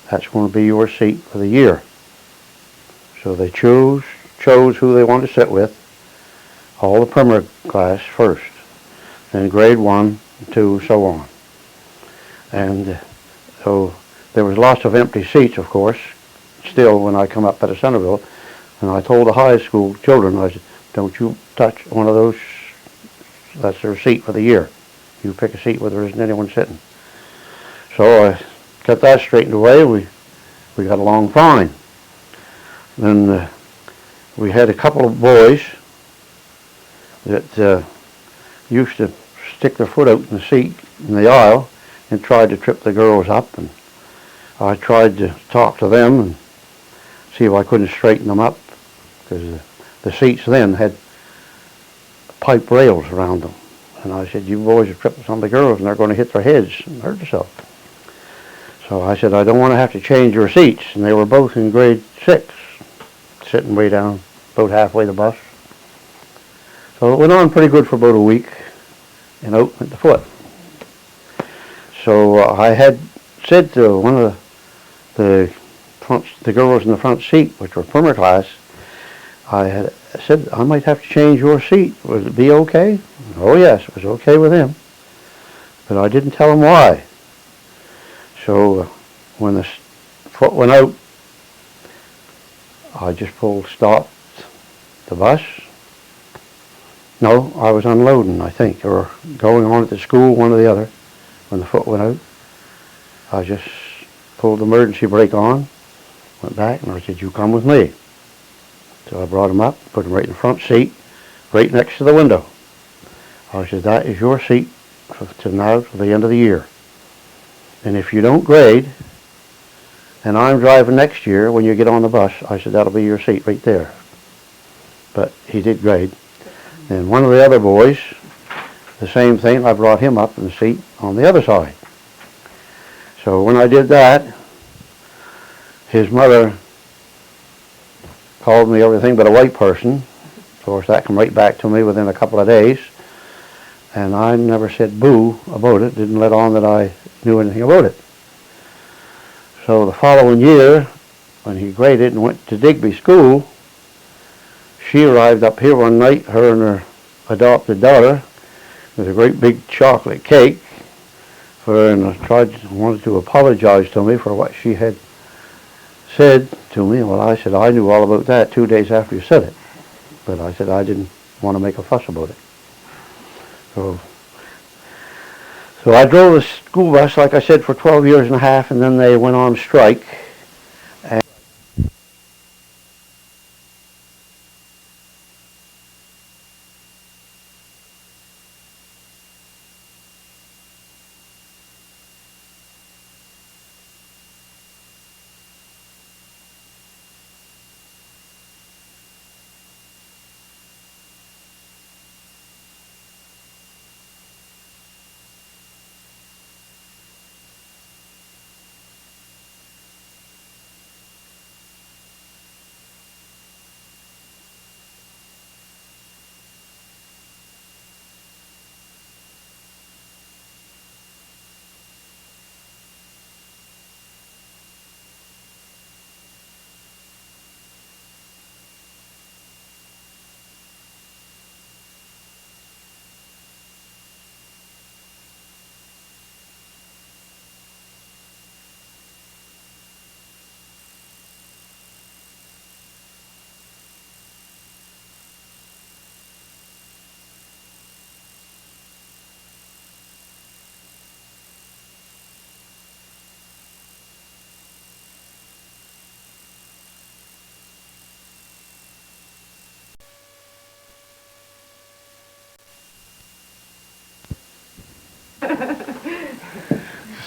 That's going to be your seat for the year. So they chose who they wanted to sit with, all the primer class first, then grade 1, 2, so on. And so there was lots of empty seats, of course, still when I come up out of Centerville. And I told the high school children, I said, don't you touch one of those, that's their seat for the year. You pick a seat where there isn't anyone sitting. So I got that straightened away. We got along fine. Then we had a couple of boys that used to stick their foot out in the seat in the aisle and tried to trip the girls up, and I tried to talk to them and see if I couldn't straighten them up, because the seats then had pipe rails around them. And I said, you boys are tripping some of the girls and they're going to hit their heads and hurt themselves. So I said, I don't want to have to change your seats. And they were both in grade 6, sitting way down, about halfway the bus. So it went on pretty good for about a week, and out went the foot. So I had said to one of the girls in the front seat, which were primer class, I had said, I might have to change your seat. Would it be okay? Oh yes, it was okay with him. But I didn't tell him why. So when the foot went out, I just stopped the bus. No, I was unloading, I think, or going on at the school, one or the other. When the foot went out, I just pulled the emergency brake on, went back, and I said, you come with me. So I brought him up, put him right in the front seat, right next to the window. I said, that is your seat to now to the end of the year. And if you don't grade, and I'm driving next year when you get on the bus, I said, that'll be your seat right there. But he did grade. And one of the other boys, the same thing, I brought him up in the seat on the other side. So when I did that, his mother called me everything but a white person. Of course, that came right back to me within a couple of days. And I never said boo about it, didn't let on that I knew anything about it. So the following year, when he graded and went to Digby School, she arrived up here one night, her and her adopted daughter, with a great big chocolate cake for her, and wanted to apologize to me for what she had said to me. Well, I said, I knew all about that 2 days after you said it. But I said I didn't want to make a fuss about it. So I drove the school bus, like I said, for 12 years and a half, and then they went on strike.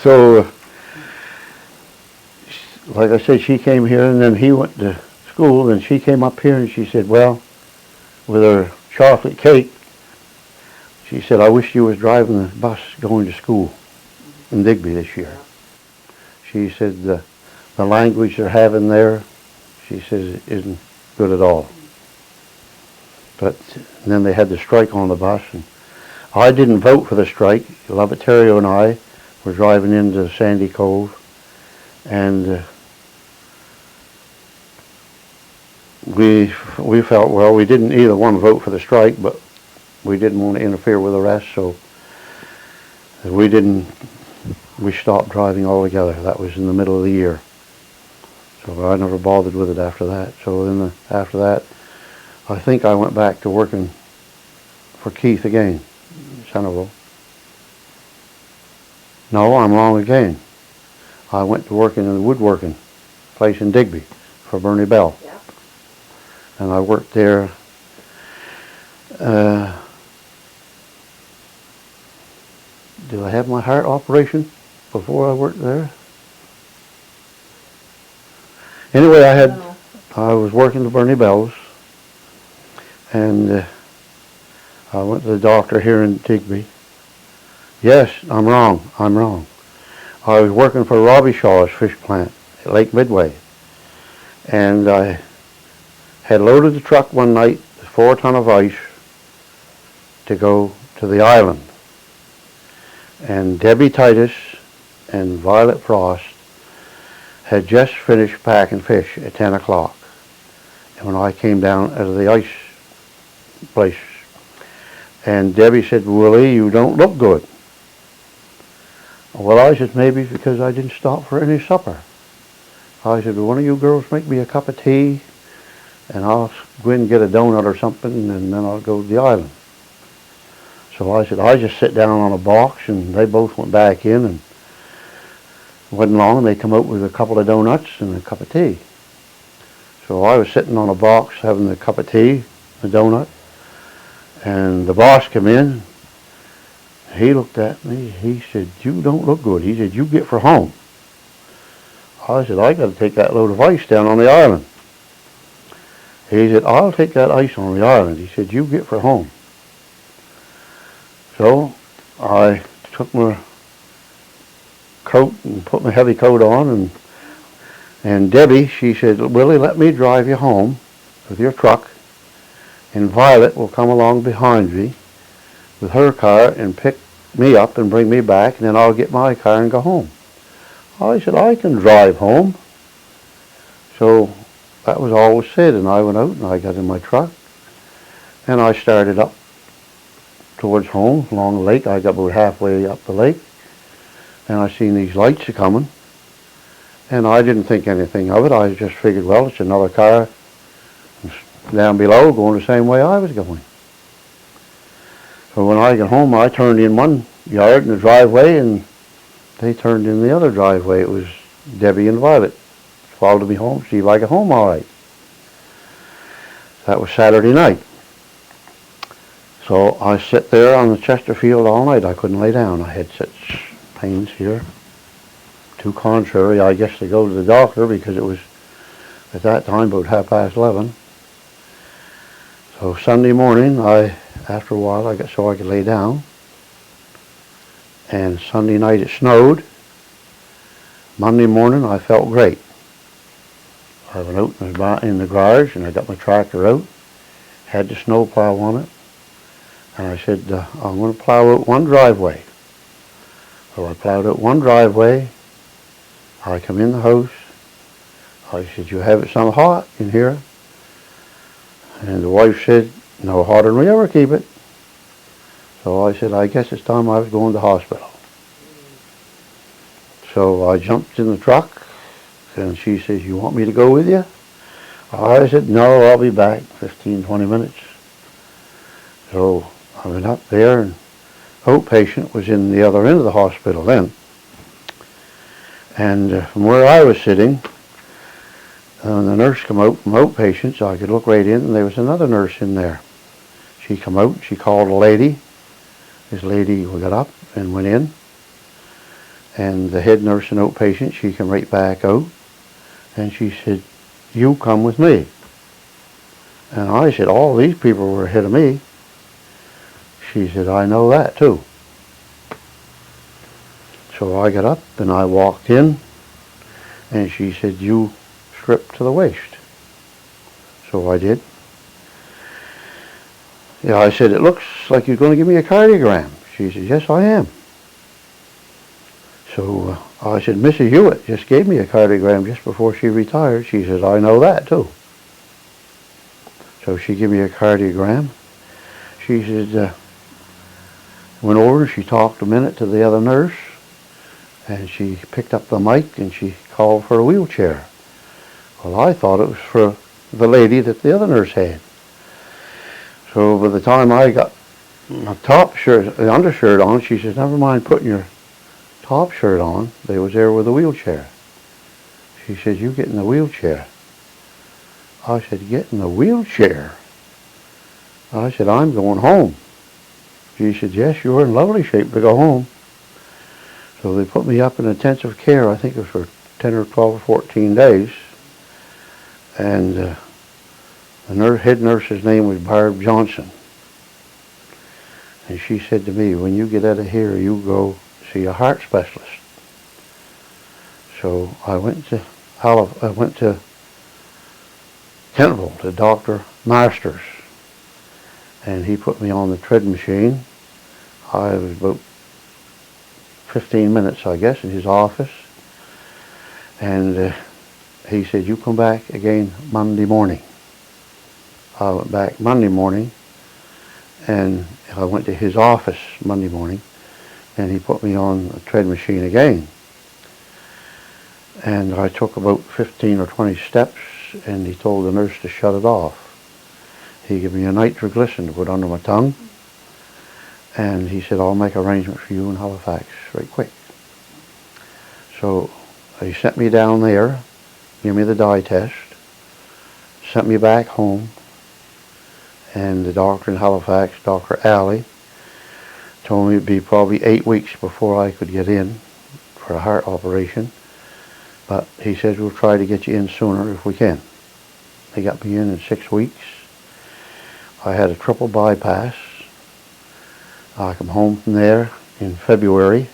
So, like I said, she came here, and then he went to school, and she came up here, and she said, well, with her chocolate cake, she said, I wish you was driving the bus going to school in Digby this year. She said, the language they're having there, she says, isn't good at all. But then they had the strike on the bus, and I didn't vote for the strike. Lovetario and I were driving into Sandy Cove, and we felt, well, we didn't either one vote for the strike, but we didn't want to interfere with the rest, so we stopped driving altogether. That was in the middle of the year. So I never bothered with it after that. So then after that, I think I went back to working for Keith again, Centerville. No, I'm wrong again. I went to working in the woodworking place in Digby for Bernie Bell. Yeah. And I worked there did I have my heart operation before I worked there? Anyway, I was working to Bernie Bell's, and I went to the doctor here in Digby. Yes, I'm wrong. I was working for Robbie Shaw's fish plant at Lake Midway, and I had loaded the truck one night with 4 ton of ice to go to the island. And Debbie Titus and Violet Frost had just finished packing fish at 10 o'clock. And when I came down out of the ice place, and Debbie said, Willie, you don't look good. Well, I said, maybe because I didn't stop for any supper. I said, will one of you girls make me a cup of tea, and I'll go in and get a donut or something, and then I'll go to the island. So I said, I just sit down on a box, and they both went back in, and it wasn't long, and they come out with a couple of donuts and a cup of tea. So I was sitting on a box having a cup of tea, a donut, and the boss came in. He looked at me. He said, you don't look good. He said, you get for home. I said, I got to take that load of ice down on the island. He said, I'll take that ice on the island. He said, you get for home. So I took my coat and put my heavy coat on, and Debbie, she said, Willie, let me drive you home with your truck, and Violet will come along behind me with her car and pick me up and bring me back, and then I'll get my car and go home. I said, I can drive home. So that was all was said, and I went out and I got in my truck, and I started up towards home along the lake. I got about halfway up the lake, and I seen these lights a coming, and I didn't think anything of it. I just figured, well, it's another car down below going the same way I was going. So when I got home, I turned in one yard in the driveway, and they turned in the other driveway. It was Debbie and Violet. Followed me home, see if I got home all right. That was Saturday night. So I sit there on the Chesterfield all night. I couldn't lay down. I had such pains here. Too contrary, I guess, to go to the doctor, because it was at that time about 11:30. So Sunday morning, after a while, I got so I could lay down. And Sunday night it snowed. Monday morning I felt great. I went out in the garage, and I got my tractor out, had the snow plow on it, and I said, I'm going to plow out one driveway. So I plowed out one driveway. I come in the house. I said, you have it some hot in here? And the wife said, no hotter than we ever keep it. So I said, I guess it's time I was going to the hospital. So I jumped in the truck, and she says, you want me to go with you? I said, no, I'll be back 15-20 minutes. So I went up there, and outpatient was in the other end of the hospital then. And from where I was sitting, the nurse come out from outpatient, so I could look right in, and there was another nurse in there. She come out, she called a lady. This lady got up and went in. And the head nurse and outpatient, she came right back out, and she said, "You come with me." And I said, "All these people were ahead of me." She said, "I know that too." So I got up and I walked in, and she said, "You strip to the waist." So I did. Yeah, I said, "It looks like you're going to give me a cardiogram." She said, "Yes, I am." So I said, "Mrs. Hewitt just gave me a cardiogram just before she retired." She said, "I know that too." So she gave me a cardiogram. She said, went over and she talked a minute to the other nurse, and she picked up the mic and she called for a wheelchair. Well, I thought it was for the lady that the other nurse had. So by the time I got my top shirt, the undershirt on, she says, "Never mind putting your top shirt on." They was there with a wheelchair. She said, "You get in the wheelchair." I said, "Get in the wheelchair?" I said, "I'm going home." She said, "Yes, you're in lovely shape to go home." So they put me up in intensive care. I think it was for 10 or 12 or 14 days. And the head nurse's name was Barb Johnson. And she said to me, "When you get out of here, you go see a heart specialist." So I went to Kentville to Dr. Masters, and he put me on the tread machine. I was about 15 minutes, I guess, in his office, and he said, "You come back again Monday morning." I went back Monday morning, and I went to his office Monday morning, and he put me on a tread machine again. And I took about 15 or 20 steps, and he told the nurse to shut it off. He gave me a nitroglycerin to put under my tongue, and he said, "I'll make arrangements for you in Halifax right quick." So he sent me down there, gave me the dye test, sent me back home, and the doctor in Halifax, Dr. Alley, told me it'd be probably 8 weeks before I could get in for a heart operation, but he says, "We'll try to get you in sooner if we can." They got me in 6 weeks. I had a triple bypass. I come home from there in February,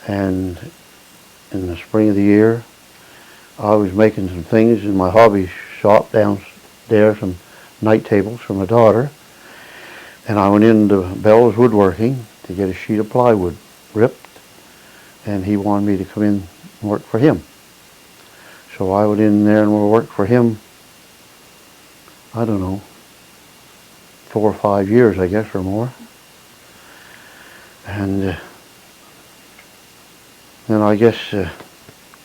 and in the spring of the year, I was making some things in my hobby shop downstairs, some night tables for my daughter, and I went into Bell's Woodworking to get a sheet of plywood ripped, and he wanted me to come in and work for him. So I went in there and worked for him, I don't know, 4 or 5 years, I guess, or more. And then I guess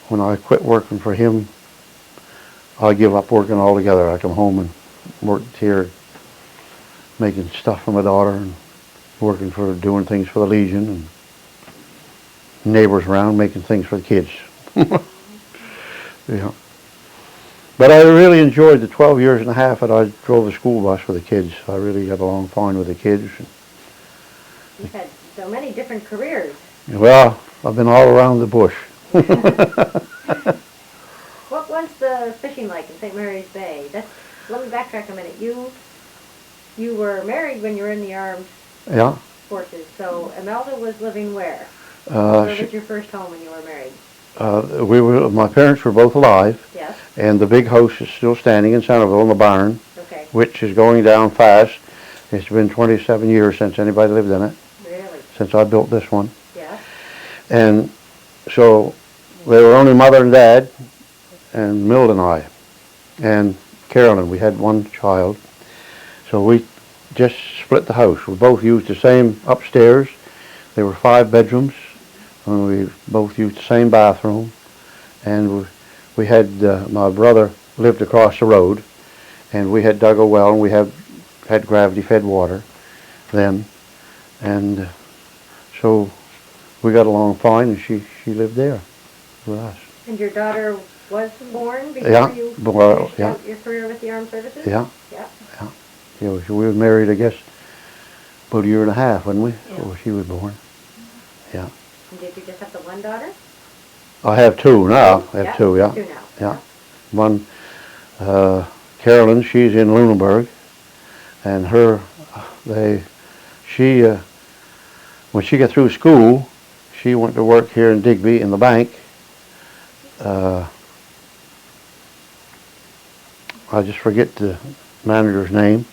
when I quit working for him, I give up working altogether. I come home and worked here making stuff for my daughter and doing things for the Legion, and neighbors around making things for the kids. Yeah. But I really enjoyed the 12 years and a half that I drove the school bus for the kids. I really got along fine with the kids. You've had so many different careers. Well, I've been all around the bush. What was the fishing like in St. Mary's Bay? Let me backtrack a minute. You were married when you were in the armed Yeah. forces, so Imelda was living where? Where was your first home when you were married? My parents were both alive, Yes. and the big house is still standing in Centerville in the barn, Okay. which is going down fast. It's been 27 years since anybody lived in it, Really? since I built this one. Yes. And so they were only Mother and Dad, and Mild and I, and Carolyn. We had one child. So we just split the house. We both used the same upstairs. There were 5 bedrooms, and we both used the same bathroom. And we had, my brother lived across the road, and we had dug a well, and we had gravity-fed water then. And so we got along fine, and she lived there with us. And your daughter was born before Yeah, you well, finished yeah. out your career with the armed services? Yeah. Yeah. Yeah, we were married, I guess, about a year and a half, wasn't we? Yeah. Before she was born. Yeah. And did you just have the one daughter? I have two now. I have two, yeah. Two now. Yeah. One, Carolyn, she's in Lunenburg, and when she got through school, she went to work here in Digby in the bank. I just forget the manager's name.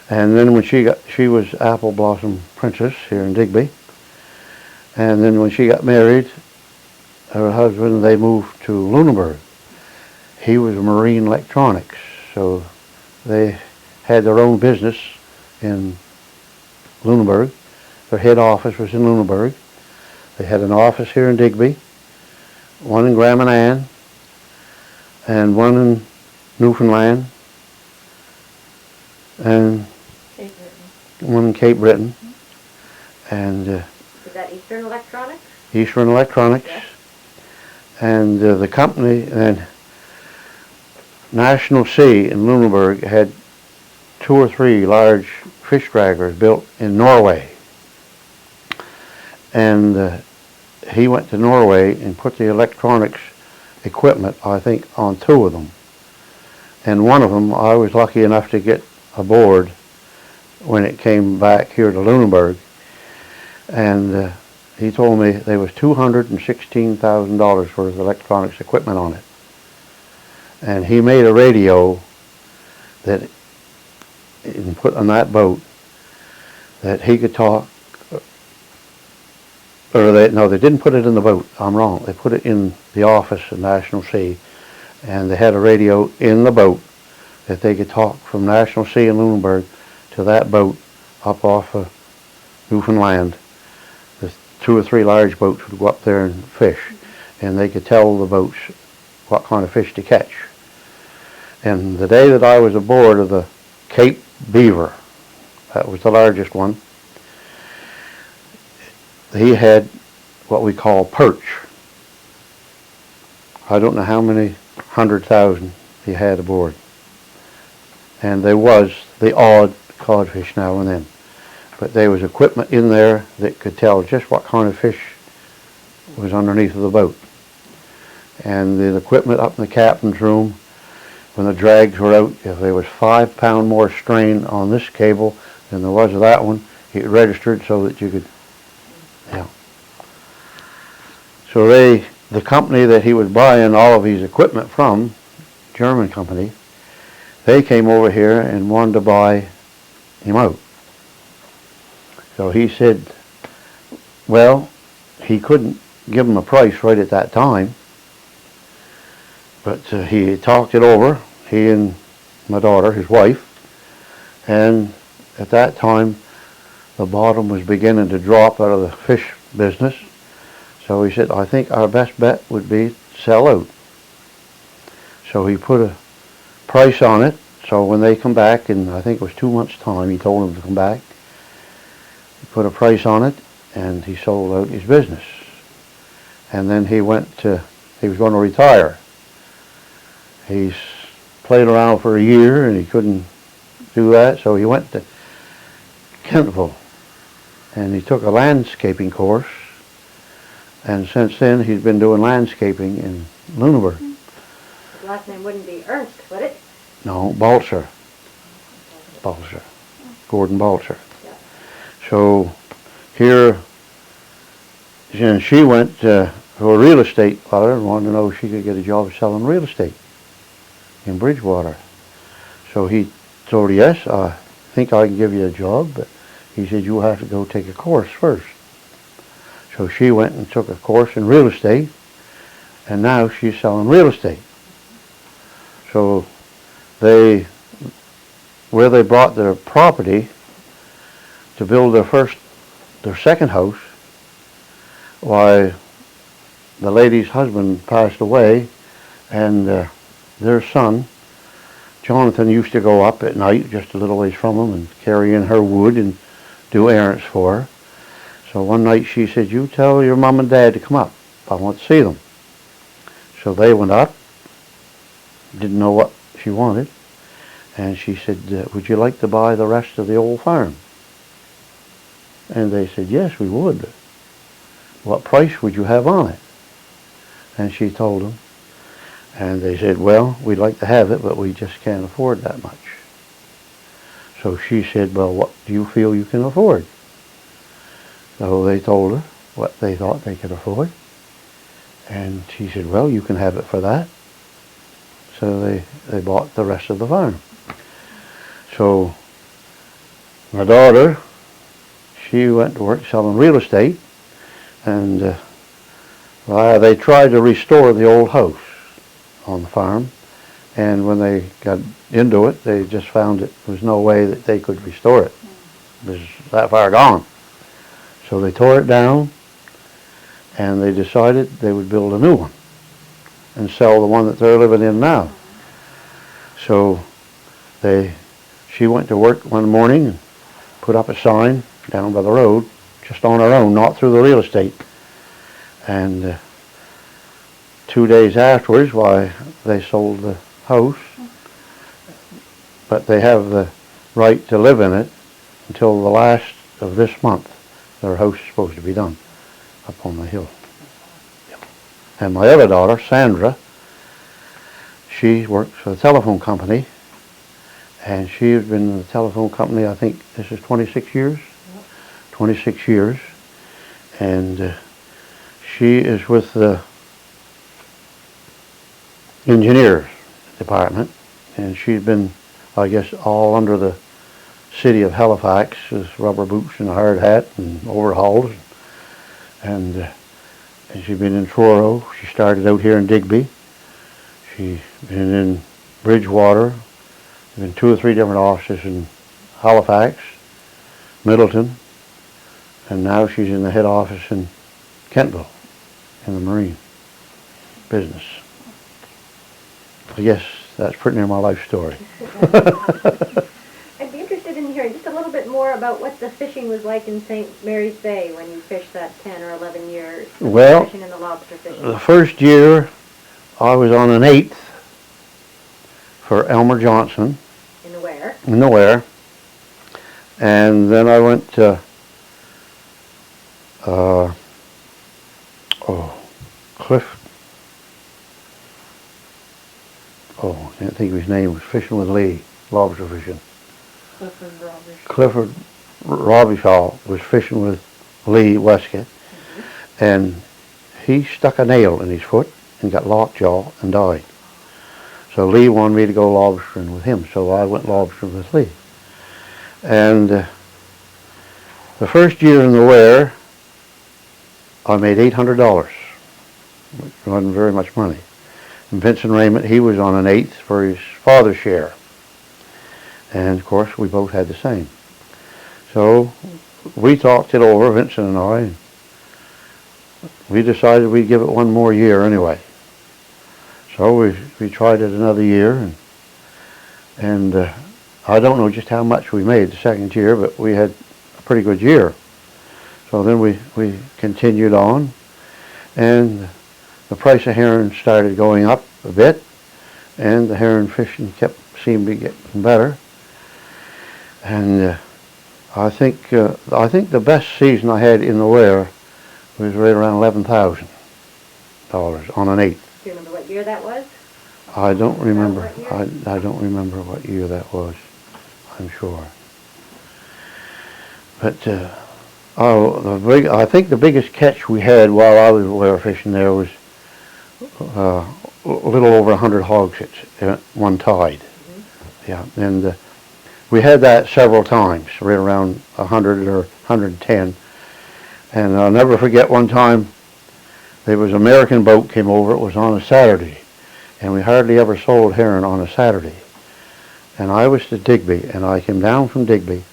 And then when she was Apple Blossom Princess here in Digby. And then when she got married, her husband, they moved to Lunenburg. He was marine electronics, so they had their own business in Lunenburg. Their head office was in Lunenburg. They had an office here in Digby, one in Graham and Ann, and one in Newfoundland, and one in Cape Breton. And Is that Eastern Electronics? Eastern Electronics. Yes. And the company, and National Sea in Lunenburg had 2 or 3 large fish draggers built in Norway. And he went to Norway and put the electronics equipment, I think, on 2 of them. And one of them, I was lucky enough to get aboard when it came back here to Lunenburg. And he told me there was $216,000 worth of electronics equipment on it. And he made a radio that he put on that boat that he could talk, they didn't put it in the boat, I'm wrong. They put it in the office at National Sea, and they had a radio in the boat that they could talk from National Sea in Lunenburg to that boat up off of Newfoundland. The 2 or 3 large boats would go up there and fish, and they could tell the boats what kind of fish to catch. And the day that I was aboard of the Cape Beaver, that was the largest one, he had what we call perch. I don't know how many 100,000 he had aboard. And there was the odd codfish now and then. But there was equipment in there that could tell just what kind of fish was underneath of the boat. And the equipment up in the captain's room, when the drags were out, if there was 5 pound more strain on this cable than there was of that one, it registered so that you could, yeah. So the company that he was buying all of his equipment from, German company, they came over here and wanted to buy him out. So he said, well, he couldn't give him a price right at that time, but he talked it over, he and my daughter, his wife, and at that time the bottom was beginning to drop out of the fish business. So he said, I think our best bet would be to sell out. So he put a price on it. So when they come back, in I think it was 2 months' time, he told them to come back. He put a price on it, and he sold out his business. And then he was going to retire. He's played around for a year, and he couldn't do that, so he went to Kentville, and he took a landscaping course. And since then, he's been doing landscaping in Lunenburg. His last name wouldn't be Ernst, would it? No, Balzer. Balzer. Gordon Balzer. Yeah. So here, and she went to a real estate fellow and wanted to know if she could get a job selling real estate in Bridgewater. So he told her, yes, I think I can give you a job, but he said, you'll have to go take a course first. So she went and took a course in real estate, and now she's selling real estate. So where they bought their property to build their second house, why, the lady's husband passed away, and their son, Jonathan, used to go up at night just a little ways from them and carry in her wood and do errands for her. So one night she said, you tell your mom and dad to come up. I want to see them. So they went up, didn't know what she wanted, and she said, would you like to buy the rest of the old farm? And they said, yes, we would. what price would you have on it? And she told them. And they said, well, we'd like to have it, but we just can't afford that much. So she said, well, what do you feel you can afford? So they told her what they thought they could afford. And she said, well, you can have it for that. So they bought the rest of the farm. So my daughter, she went to work selling real estate, and they tried to restore the old house on the farm, and when they got into it, they just found that there was no way that they could restore it. It was that far gone. So they tore it down, and they decided they would build a new one and sell the one that they're living in now. So she went to work one morning and put up a sign down by the road, just on her own, not through the real estate. And 2 days afterwards, they sold the house, but they have the right to live in it until the last of this month. Their house is supposed to be done up on the hill. And my other daughter, Sandra, she works for the telephone company, and she's been in the telephone company, I think this is 26 years? 26 years. And she is with the engineers department, and she's been, I guess, all under the city of Halifax with rubber boots and a hard hat and overhauls. And she's been in Truro. She started out here in Digby. She's been in Bridgewater, been 2 or 3 different offices in Halifax, Middleton, and now she's in the head office in Kentville in the marine business. I guess that's pretty near my life story. I'd be interested in hearing just a little bit more about what the fishing was like in St. Mary's Bay when you fished that 10 or 11 years. Well, Fishing and the lobster fishing. the first year I was on an 8th for Elmer Johnson In the Ware. in the Ware, and then I went to I can't think of his name, was fishing with Lee, lobster fishing. Clifford Robbishaw was fishing with Lee Westcott, and he stuck a nail in his foot and got lockjaw and died. So Lee wanted me to go lobstering with him, so I went lobstering with Lee. And the first year in the Ware, I made $800, which wasn't very much money. And Vincent Raymond, he was on an 8th for his father's share. And of course, we both had the same. So we talked it over, Vincent and I. And we decided we'd give it one more year anyway. So we tried it another year, and I don't know just how much we made the second year, but we had a pretty good year. So then we continued on, and the price of herring started going up a bit, and the herring fishing seemed to be getting better. And I think the best season I had in the Ware was right around $11,000 on an 8th. Do you remember what year that was? I don't remember. What year? I don't remember what year that was, I'm sure. But I think the biggest catch we had while I was Ware fishing there was a little over 100 hogs at one tide. Mm-hmm. Yeah, and we had that several times, right around 100 or 110. And I'll never forget one time, there was an American boat came over. It was on a Saturday, and we hardly ever sold herring on a Saturday. And I was to Digby, and I came down from Digby,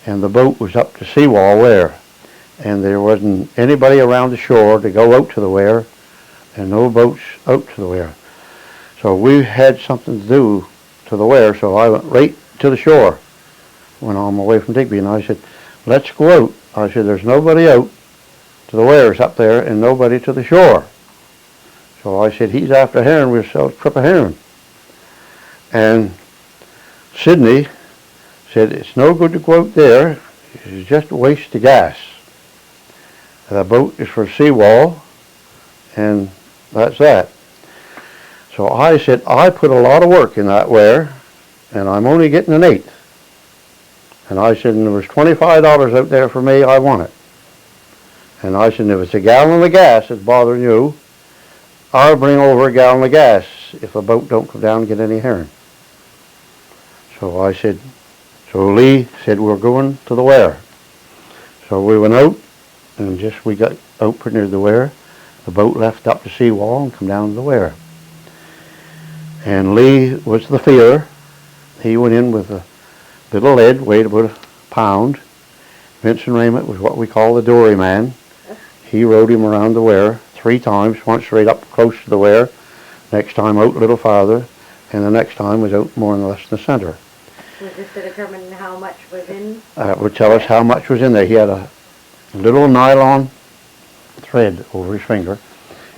and the boat was up to Seawall Ware, and there wasn't anybody around the shore to go out to the Ware, and no boats out to the Ware. So we had something to do to the Ware, so I went right to the shore when I'm away from Digby, and I said, let's go out. I said, there's nobody out to the Wares up there and nobody to the shore. So I said, he's after herring, we'll sell a trip of herring. And Sidney said, it's no good to go out there, it's just a waste of gas. The boat is for seawall, and that's that. So I said, I put a lot of work in that ware, and I'm only getting an eighth. And I said, and there was $25 out there for me, I want it. And I said, if it's a gallon of gas that's bothering you, I'll bring over a gallon of gas if the boat don't come down and get any herring. So I said, so Lee said, we're going to the ware. So we went out, and just we got out pretty near the ware. The boat left up the seawall and come down to the ware. And Lee was the feeder. He went in with a bit of lead, weighed about a pound. Vincent Raymond was what we call the dory man. He rode him around the ware 3 times, once straight up close to the ware, next time out a little farther, and the next time was out more or less in the center. Was this to determine how much was in? It would tell us how much was in there. He had a little nylon thread over his finger,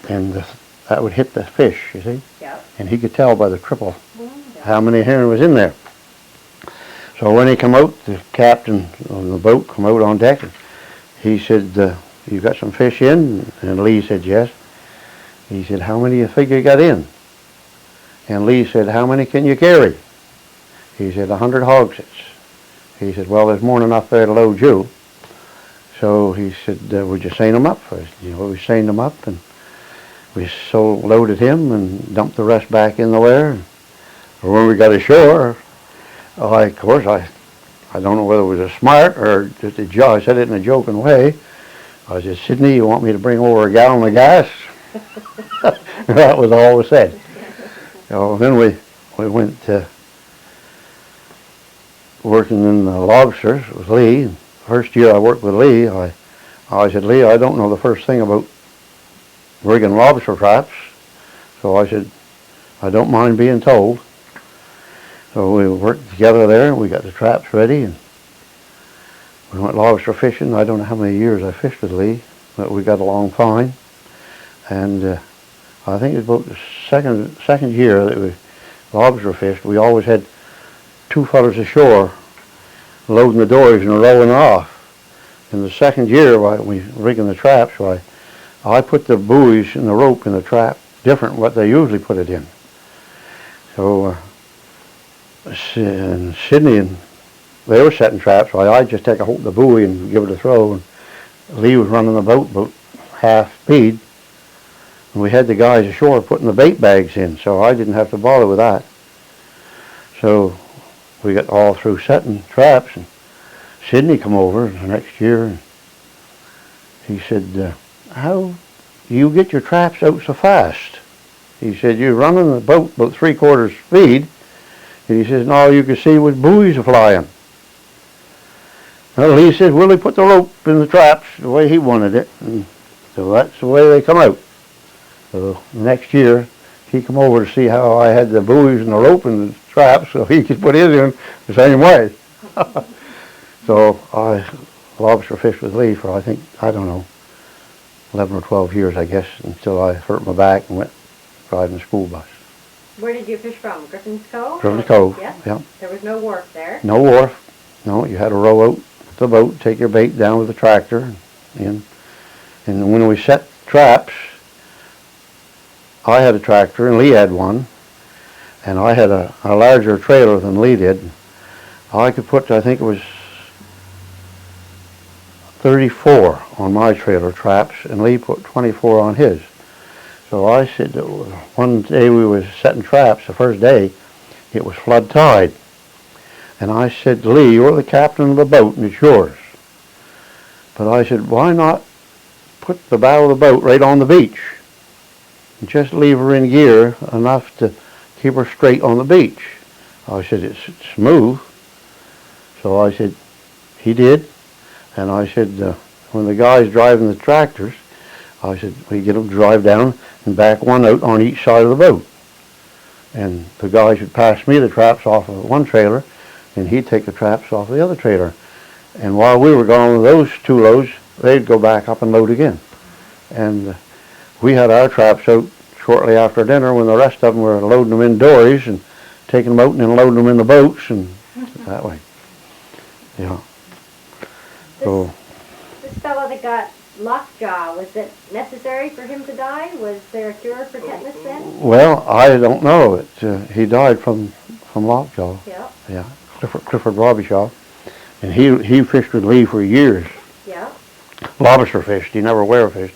and that would hit the fish, you see? Yep. And he could tell by the cripple how many herring was in there. So when he come out, the captain of the boat come out on deck, and he said, you got some fish in? And Lee said, yes. He said, how many you figure you got in? And Lee said, how many can you carry? He said, 100 hogsheads. He said, well, there's more than enough there to load you. So he said, would you seine them up? We seined them up, and we so loaded him and dumped the rest back in the ware. When we got ashore, of course, I don't know whether it was a smart or just a joke. I said it in a joking way. I said, Sidney, you want me to bring over a gallon of gas? That was all we said. So then we went to working in the lobsters with Lee. The first year I worked with Lee, I said, Lee, I don't know the first thing about rigging lobster traps. So I said, I don't mind being told. So we worked together there, and we got the traps ready, and we went lobster fishing. I don't know how many years I fished with Lee, but we got along fine. And I think it was about the second year that we lobster fished. We always had 2 fellows ashore loading the dories and rowing off. In the second year, while we rigging the traps, I put the buoys and the rope in the trap different what they usually put it in. So and Sidney and they were setting traps, so I just take a hold of the buoy and give it a throw. And Lee was running the boat about half speed. And we had the guys ashore putting the bait bags in, so I didn't have to bother with that. So we got all through setting traps, and Sidney come over the next year, and he said, how do you get your traps out so fast? He said, you're running the boat about 3/4 speed, and he says, and all you can see was buoys flying. Well, he said, Willie put the rope in the traps the way he wanted it, and so that's the way they come out. So next year, he come over to see how I had the buoys and the rope in the traps, so he could put his in the same way. So I lobster fished with Lee for, I don't know, 11 or 12 years, I guess, until I hurt my back and went driving the school bus. Where did you fish from? Griffin's Cove? Griffin's Cove, Yes? yeah. There was no wharf there? No wharf. No, you had to row out the boat, take your bait down with the tractor, and when we set traps, I had a tractor and Lee had one, and I had a larger trailer than Lee did. I could put, I think it was 34 on my trailer traps, and Lee put 24 on his. So I said that one day we was setting traps, the first day, it was flood tide. And I said, Lee, you're the captain of the boat and it's yours. But I said, why not put the bow of the boat right on the beach and just leave her in gear enough to keep her straight on the beach? I said, it's smooth. So I said, he did. And I said, when the guys driving the tractors, I said, we get them to drive down and back one out on each side of the boat. And the guys would pass me the traps off of one trailer, and he'd take the traps off the other trailer. And while we were gone with those 2 loads, they'd go back up and load again. And we had our traps out shortly after dinner when the rest of them were loading them in dories and taking them out and then loading them in the boats and that way. Yeah. So This fellow that got lockjaw, was it necessary for him to die? Was there a cure for tetanus then? Well, I don't know. He died from lockjaw. Yeah, Yeah, Clifford Robbyshaw. And he fished with Lee for years. yeah. Lobster fished. He never were fished.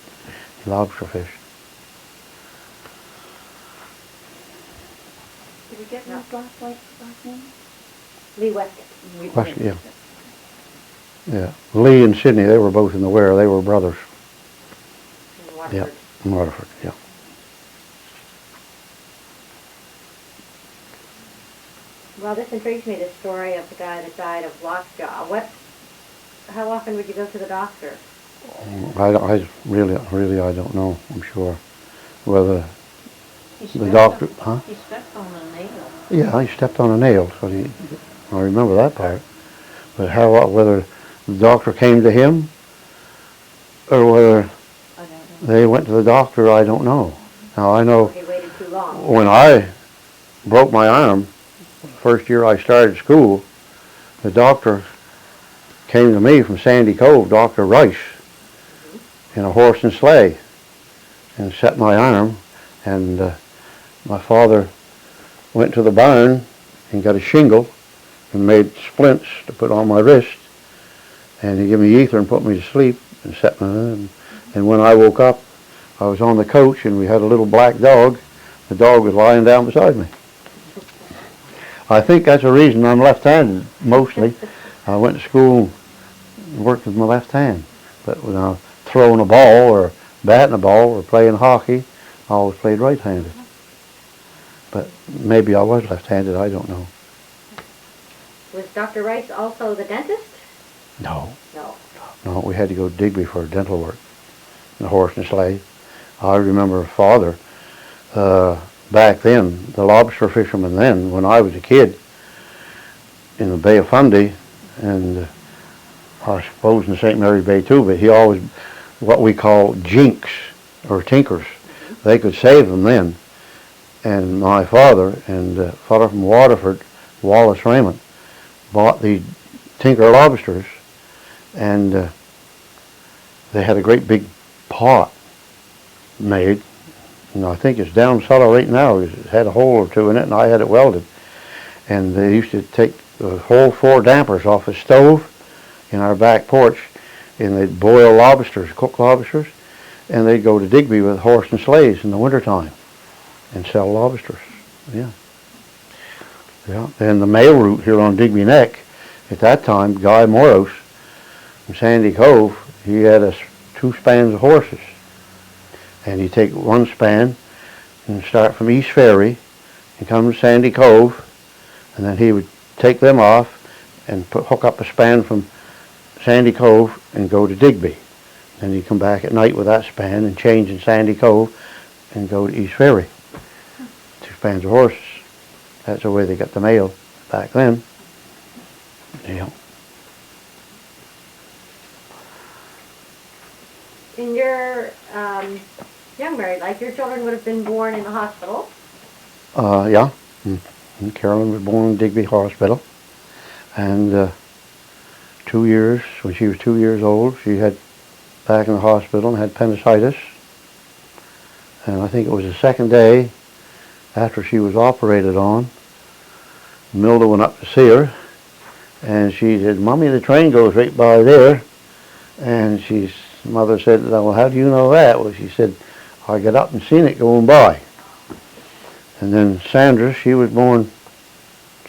He lobster fished. Did you get Miss last name? Lee Westcott. Yeah. Yeah. Lee and Sidney, they were both in the Ware. They were brothers. In Waterford. Yeah, in Waterford, yeah. Well, this intrigues me, this story of the guy that died of lockjaw. How often would you go to the doctor? I really, I don't know, I'm sure. Whether He the stepped doctor, on- huh? He stepped on a nail. Yeah, he stepped on a nail, so I remember that part. But whether the doctor came to him or whether I don't know. they went to the doctor, I don't know. Now, I know He waited too long. when I broke my arm, the first year I started school, the doctor came to me from Sandy Cove, Dr. Rice, in a horse and sleigh, and set my arm, and my father went to the barn and got a shingle and made splints to put on my wrist, and he gave me ether and put me to sleep and set me, and when I woke up, I was on the coach and we had a little black dog. The dog was lying down beside me. I think that's the reason I'm left-handed, mostly. I went to school and worked with my left hand, but when I was throwing a ball or batting a ball or playing hockey, I always played right-handed. But maybe I was left-handed, I don't know. Was Dr. Rice also the dentist? No. No. No, we had to go to Digby for dental work, the horse and sleigh. I remember Father, back then, the lobster fishermen then, when I was a kid, in the Bay of Fundy, and I suppose in St. Mary's Bay too, but he always, what we call jinks, or tinkers. They could save them then. And my father, and a fellow from Waterford, Wallace Raymond, bought the tinker lobsters, and they had a great big pot made, and I think it's down cellar right now. It had a hole or two in it, and I had it welded. And they used to take the whole 4 dampers off the stove in our back porch, and they'd boil lobsters, cook lobsters, and they'd go to Digby with horse and sleighs in the wintertime and sell lobsters. Yeah. Yeah. And the mail route here on Digby Neck, at that time, Guy Moros from Sandy Cove, he had 2 spans of horses. And he'd take 1 span and start from East Ferry and come to Sandy Cove, and then he would take them off and hook up a span from Sandy Cove and go to Digby. And he'd come back at night with that span and change in Sandy Cove and go to East Ferry. 2 spans of horses. That's the way they got the mail back then. Yeah. In your young married life, your children would have been born in the hospital. Yeah. And Carolyn was born in Digby Hospital. And 2 years, when she was 2 years old, she had back in the hospital and had appendicitis. And I think it was the second day after she was operated on, Milda went up to see her, and she said, "Mommy, the train goes right by there." And mother said, "Well, how do you know that?" Well, she said, "I got up and seen it going by." And then Sandra, she was born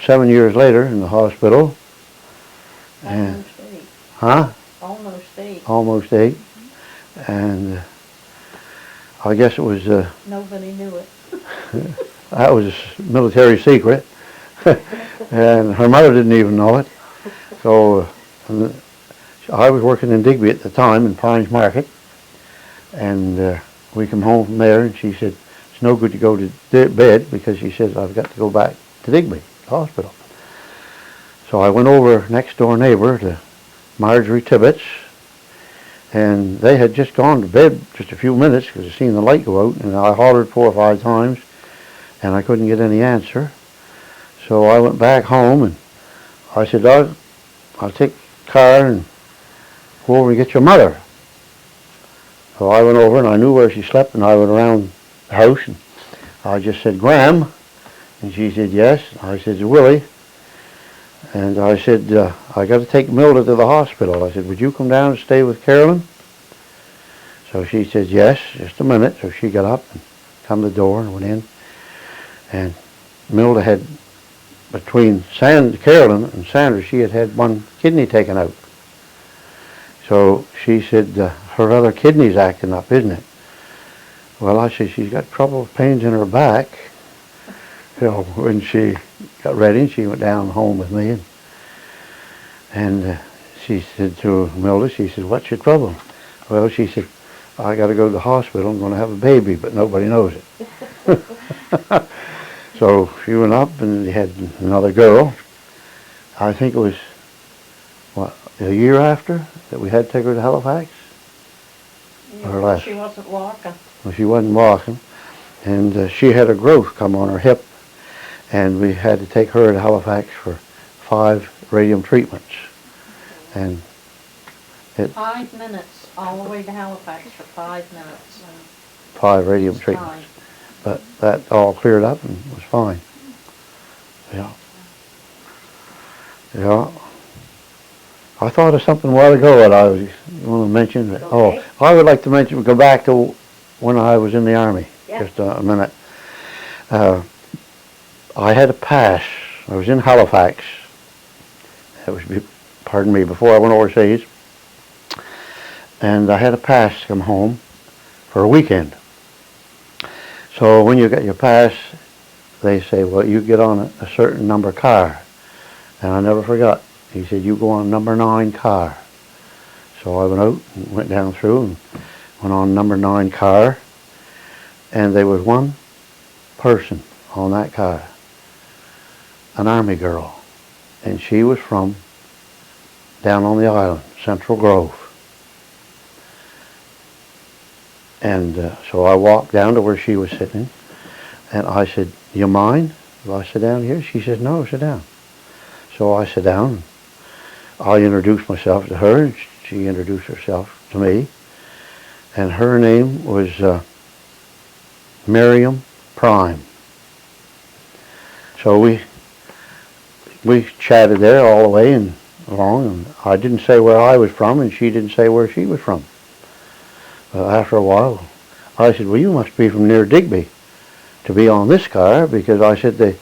7 years later in the hospital. And, Almost 8. huh? Almost 8. Almost 8. And I guess it was, Nobody knew it. that was a military secret. And her mother didn't even know it. So I was working in Digby at the time in Pines Market. And we come home from there, and she said, "It's no good to go to bed," because she says, "I've got to go back to Digby, the hospital." So I went over next door neighbor to Marjorie Tibbetts, and they had just gone to bed just a few minutes because I seen the light go out, and I hollered 4 or 5 times, and I couldn't get any answer. So I went back home, and I said, I'll take the car and go over and get your mother. So I went over and I knew where she slept, and I went around the house and I just said, Graham, and she said, yes. I said, Willie, and I said, I got to take Milda to the hospital. I said, would you come down and stay with Carolyn? So she said, yes, just a minute. So she got up and come to the door and went in, and Milda had, between Carolyn and Sandra, she had had one kidney taken out. So she said, her other kidney's acting up, isn't it? Well, I said, she's got trouble, pains in her back. So when she got ready, she went down home with me, and she said to Milda, she said, what's your trouble? Well, she said, I got to go to the hospital. I'm going to have a baby, but nobody knows it. So she went up, and they had another girl. I think it was, what, a year after that we had to take her to Halifax? Or less. She wasn't walking. Well, she wasn't walking, and she had a growth come on her hip, and we had to take her to Halifax for 5 radium treatments. And 5 minutes, all the way to Halifax for 5 minutes. 5 radium treatments. But that all cleared up and was fine. Yeah. Yeah. I thought of something a while ago that I was want to mention. Okay. Oh, I would like to mention, go back to when I was in the Army. Yeah. Just a minute. I had a pass. I was in Halifax. That was, pardon me, before I went overseas. And I had a pass to come home for a weekend. So when you get your pass, they say, well, you get on a certain number car. And I never forgot. He said, you go on number 9 car. So I went out and went down through and went on number 9 car. And there was one person on that car, an Army girl. And she was from down on the island, Central Grove. And so I walked down to where she was sitting, and I said, you mind if I sit down here? She said, no, sit down. So I sat down. I introduced myself to her, and she introduced herself to me. And her name was Miriam Prime. So we chatted there all the way and along, and I didn't say where I was from, and she didn't say where she was from. After a while, I said, well, you must be from near Digby to be on this car, because I said, they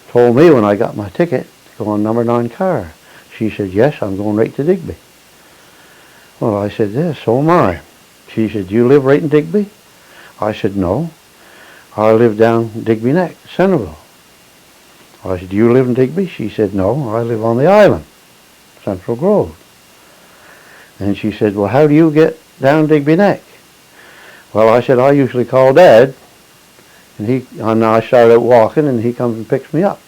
told me when I got my ticket to go on number 9 car. She said, yes, I'm going right to Digby. Well, I said, yes, so am I. She said, do you live right in Digby? I said, no. I live down Digby Neck, Centerville. I said, do you live in Digby? She said, no, I live on the island, Central Grove. And she said, well, how do you get down Digby Neck? Well, I said, I usually call Dad, and I started out walking, and he comes and picks me up.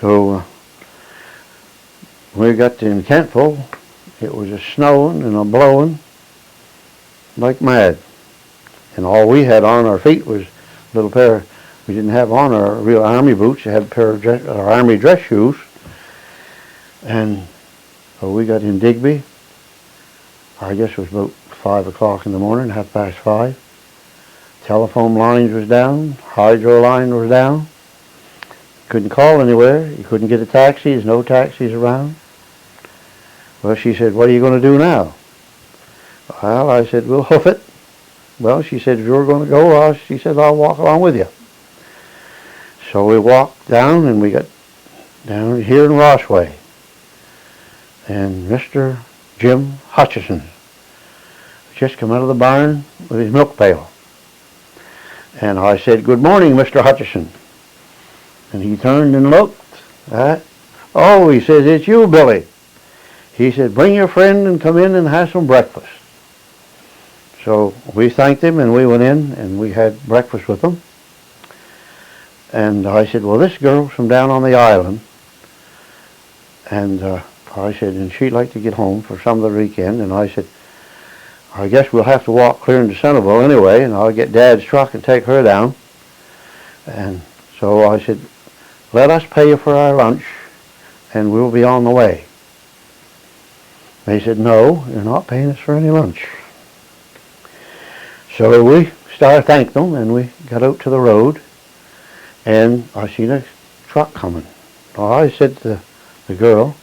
So when we got to Kentville, it was a snowing and a blowing like mad. And all we had on our feet was a little pair, we didn't have on our real Army boots, we had a pair of our Army dress shoes. And so we got in Digby, I guess it was about 5 o'clock in the morning, 5:30. Telephone lines was down, hydro line was down. Couldn't call anywhere, you couldn't get a taxi, there's no taxis around. Well, she said, what are you going to do now? Well, I said, we'll hoof it. Well, she said, if you're going to go, she said, I'll walk along with you. So we walked down, and we got down here in Rossway. And Mr. Jim Hutchison just come out of the barn with his milk pail. And I said, good morning, Mr. Hutchison. And he turned and looked. Oh, he says, it's you, Billy. He said, bring your friend and come in and have some breakfast. So we thanked him, and we went in, and we had breakfast with him. And I said, well, this girl's from down on the island. And I said, and she'd like to get home for some of the weekend. And I said, I guess we'll have to walk clear into Centerville anyway, and I'll get Dad's truck and take her down. And so I said, let us pay you for our lunch, and we'll be on the way. They said, no, you're not paying us for any lunch. So we started thanking them, and we got out to the road, and I seen a truck coming. Well, I said to the girl,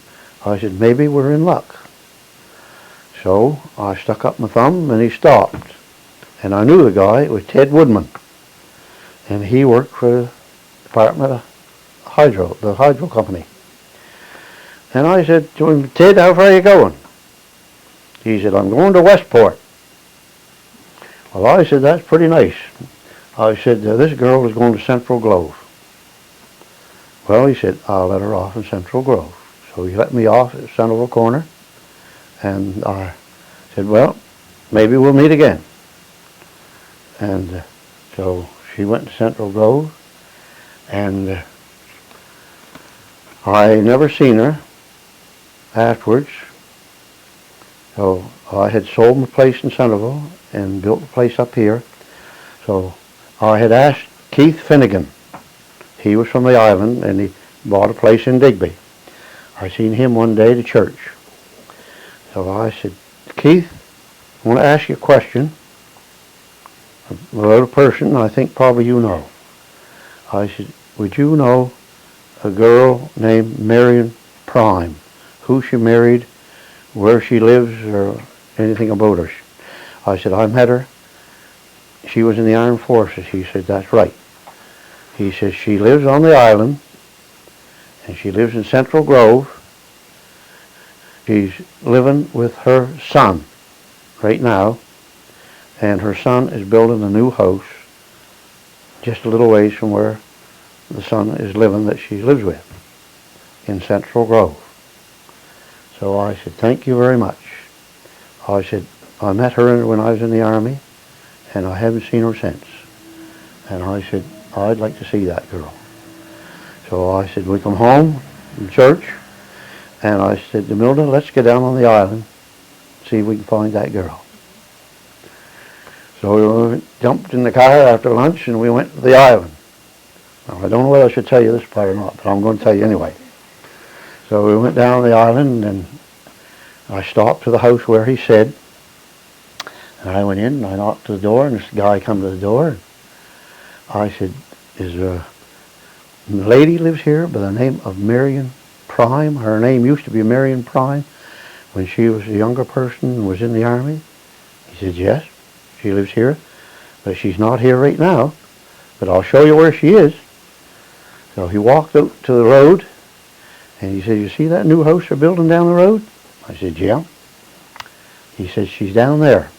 I said, maybe we're in luck. So I stuck up my thumb, and he stopped. And I knew the guy. It was Ted Woodman. And he worked for the Department of Hydro, the hydro company. And I said to him, Ted, how far are you going? He said, I'm going to Westport. Well, I said, that's pretty nice. I said, this girl is going to Central Grove. Well, he said, I'll let her off in Central Grove. So he let me off at Central Corner. And I said, well, maybe we'll meet again. And so she went to Central Grove. And I never seen her afterwards. So I had sold my place in Centerville and built a place up here. So I had asked Keith Finnegan. He was from the island, and he bought a place in Digby. I seen him one day to church. So I said, Keith, I want to ask you a question about a person I think probably you know. I said, would you know a girl named Marion Prime? Who she married, where she lives, or anything about her? I said, I met her. She was in the Armed Forces. He said, that's right. He says, she lives on the island, and she lives in Central Grove. She's living with her son right now, and her son is building a new house just a little ways from where the son is living that she lives with in Central Grove. So I said, thank you very much. I said, I met her when I was in the Army, and I haven't seen her since. And I said, I'd like to see that girl. So I said, we come home from church, and I said to Milda, let's get down on the island, see if we can find that girl. So we jumped in the car after lunch, and we went to the island. Now, I don't know whether I should tell you this part or not, but I'm going to tell you anyway. So we went down the island, and I stopped to the house where he said, and I went in, and I knocked to the door, and this guy come to the door. And I said, is a lady lives here by the name of Marion Prime? Her name used to be Marion Prime when she was a younger person and was in the Army. He said, yes, she lives here, but she's not here right now, but I'll show you where she is. So he walked out to the road, and he said, you see that new house they're building down the road? I said, yeah. He said, she's down there.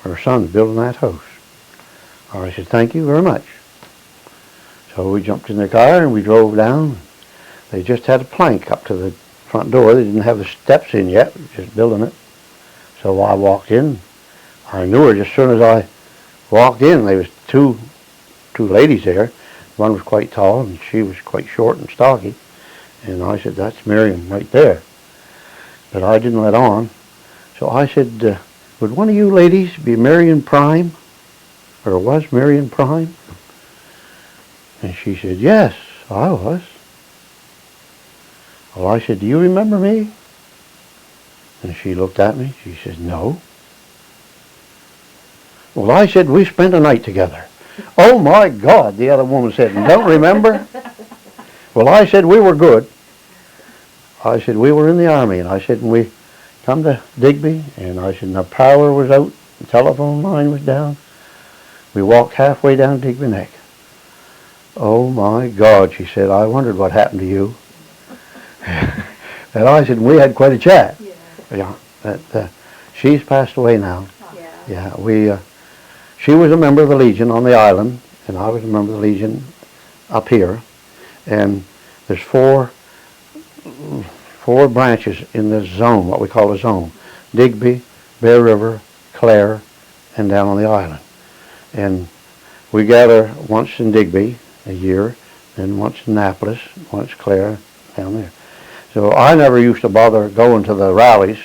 Her son's building that house. I said, thank you very much. So we jumped in the car and we drove down. They just had a plank up to the front door. They didn't have the steps in yet, just building it. So I walked in. I knew her just as soon as I walked in. There was two ladies there. One was quite tall and she was quite short and stocky. And I said, that's Miriam right there. But I didn't let on. So I said, would one of you ladies be Marion Prime? Or was Marion Prime? And she said, yes, I was. Well, I said, do you remember me? And she looked at me. She said, no. Well, I said, we spent a night together. Oh, my God, the other woman said, don't remember? Well, I said, we were good. I said, we were in the Army. And I said, and we come to Digby. And I said, the power was out. The telephone line was down. We walked halfway down Digby Neck. Oh, my God, she said, I wondered what happened to you. And I said, we had quite a chat. Yeah. She's passed away now. Yeah. She was a member of the Legion on the island, and I was a member of the Legion up here. And there's four branches in this zone, what we call a zone. Digby, Bear River, Clare, and down on the island. And we gather once in Digby a year, then once in Annapolis, once Clare, down there. So I never used to bother going to the rallies,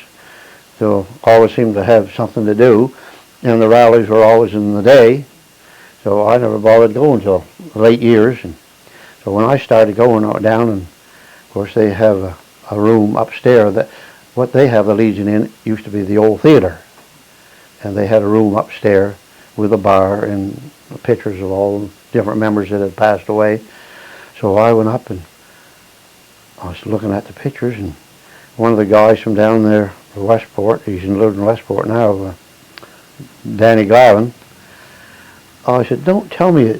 so always seemed to have something to do, and the rallies were always in the day, so I never bothered going until late years. And so when I started going down, and of course they have a room upstairs, that what they have the Legion in used to be the old theater, and they had a room upstairs with a bar and pictures of all the different members that had passed away. So I went up and I was looking at the pictures, and one of the guys from down there, Westport, he's living in Westport now, Danny Glavin, I said, "Don't tell me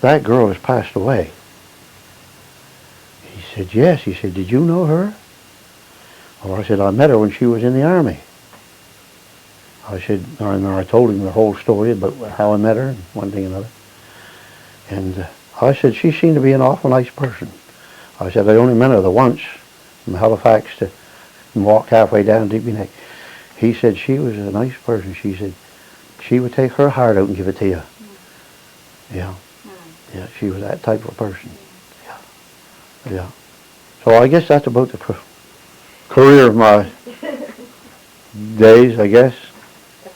that girl has passed away." He said, "Yes." He said, "Did you know her?" Well, I said, "I met her when she was in the Army." I said, and I told him the whole story about how I met her and one thing and another. And I said, "She seemed to be an awful nice person." I said, "I only met her the once from Halifax to and walked halfway down Digby Neck." He said, "She was a nice person." She said, "She would take her heart out and give it to you." Yeah. Yeah, she was that type of person. Yeah. Yeah. So I guess that's about the career of my days, I guess.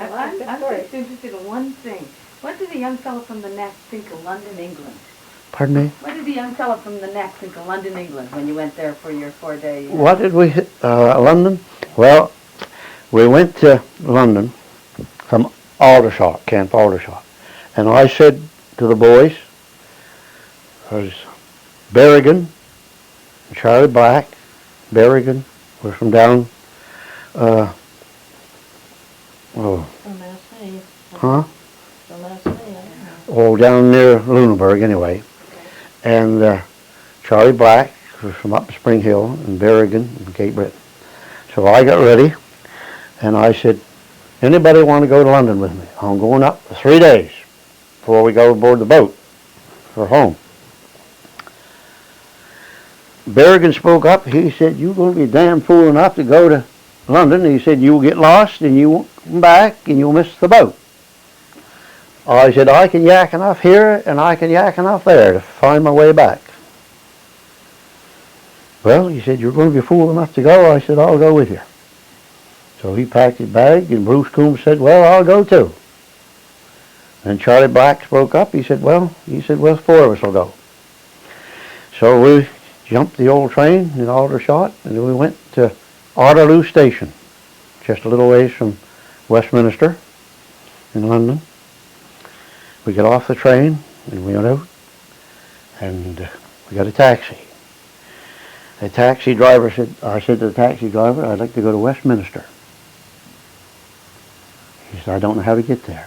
I'm just interested in one thing. What did the young fellow from the Neck think of London, England? Pardon me? What did the young fellow from the Neck think of London, England, when you went there for your 4-day... What did we hit? London? Well, we went to London from Aldershot, Camp Aldershot. And I said to the boys, there's Berrigan, Charlie Black, Berrigan, we're from down, From Massey. huh? From Massey. Oh, down near Lunenburg anyway. And Charlie Black was from up Spring Hill, and Berrigan and Cape Breton. So I got ready, and I said, "Anybody want to go to London with me? I'm going up for 3 days before we go aboard the boat for home." Berrigan spoke up. He said, "You're going to be damn fool enough to go to London." He said, "You'll get lost and you won't come back and you'll miss the boat." I said, "I can yak enough here and I can yak enough there to find my way back." Well, he said, "You're going to be fool enough to go." I said, "I'll go with you." So he packed his bag, and Bruce Coombs said, "Well, I'll go too." And Charlie Black spoke up. He said, well, 4 of us will go. So we jumped the old train in Aldershot, and we went to Waterloo Station, just a little ways from Westminster in London. We got off the train, and we went out, and we got a taxi. The taxi driver said, I said to the taxi driver, "I'd like to go to Westminster." He said, "I don't know how to get there."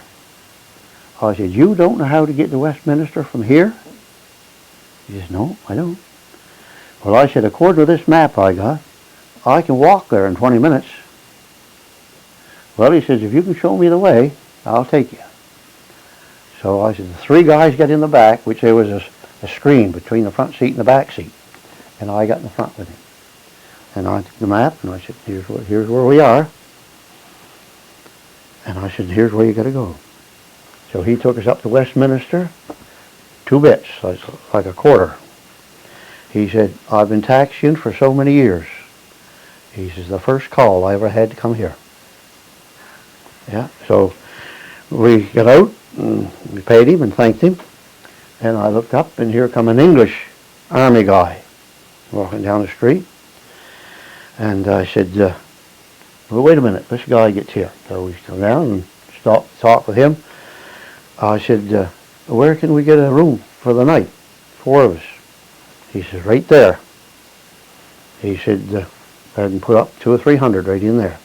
I said, "You don't know how to get to Westminster from here?" He says, "No, I don't." Well, I said, "According to this map I got, I can walk there in 20 minutes. Well, he says, "If you can show me the way, I'll take you." So I said, the 3 guys got in the back, which there was a screen between the front seat and the back seat. And I got in the front with him. And I took the map, and I said, here's where we are. And I said, "Here's where you got to go." So he took us up to Westminster, 2 bits, like a quarter. He said, "I've been taxiing for so many years." He says, "The first call I ever had to come here." Yeah, so we got out, and we paid him and thanked him. And I looked up, and here come an English Army guy walking down the street. And I said, "Well, wait a minute, this guy gets here." So we come down and stopped to talk with him. I said, "Where can we get a room for the night? 4 of us." He says, "Right there." He said, "I can put up 200 or 300 right in there."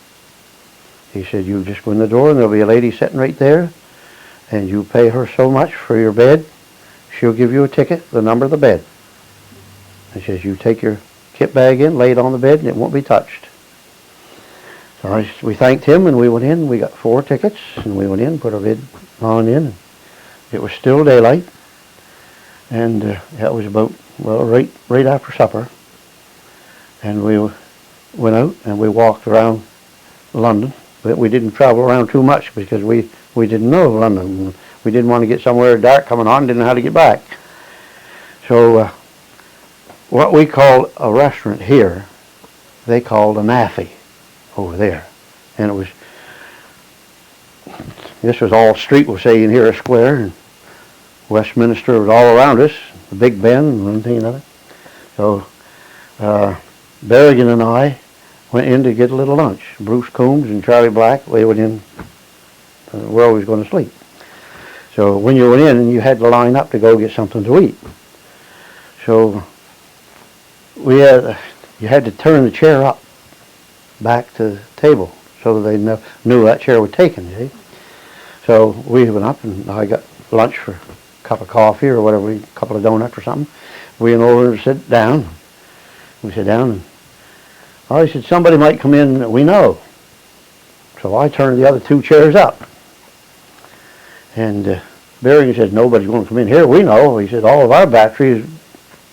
He said, "You just go in the door and there'll be a lady sitting right there, and you pay her so much for your bed. She'll give you a ticket, the number of the bed." He says, "You take your kit bag in, lay it on the bed, and it won't be touched." So we thanked him, and we went in. We got 4 tickets, and we went in, put our bed on in. It was still daylight, and that was about, well, right after supper. And we went out, and we walked around London. But we didn't travel around too much because we didn't know London. We didn't want to get somewhere dark coming on, didn't know how to get back. So what we called a restaurant here, they called a naffy over there. And this was all street, we'll say, in here a square, and Westminster was all around us, the Big Ben and one thing and another. So Berrigan and I went in to get a little lunch. Bruce Coombs and Charlie Black, they went in where we was going to sleep. So when you went in, you had to line up to go get something to eat. So you had to turn the chair up back to the table so they knew that chair was taken, you see. So we went up and I got lunch for a cup of coffee or whatever, a couple of donuts or something. We went over and sit down. We sat down and I said, somebody might come in that we know. So I turned the other two chairs up. And Barry said, nobody's going to come in here. We know. He said, all of our batteries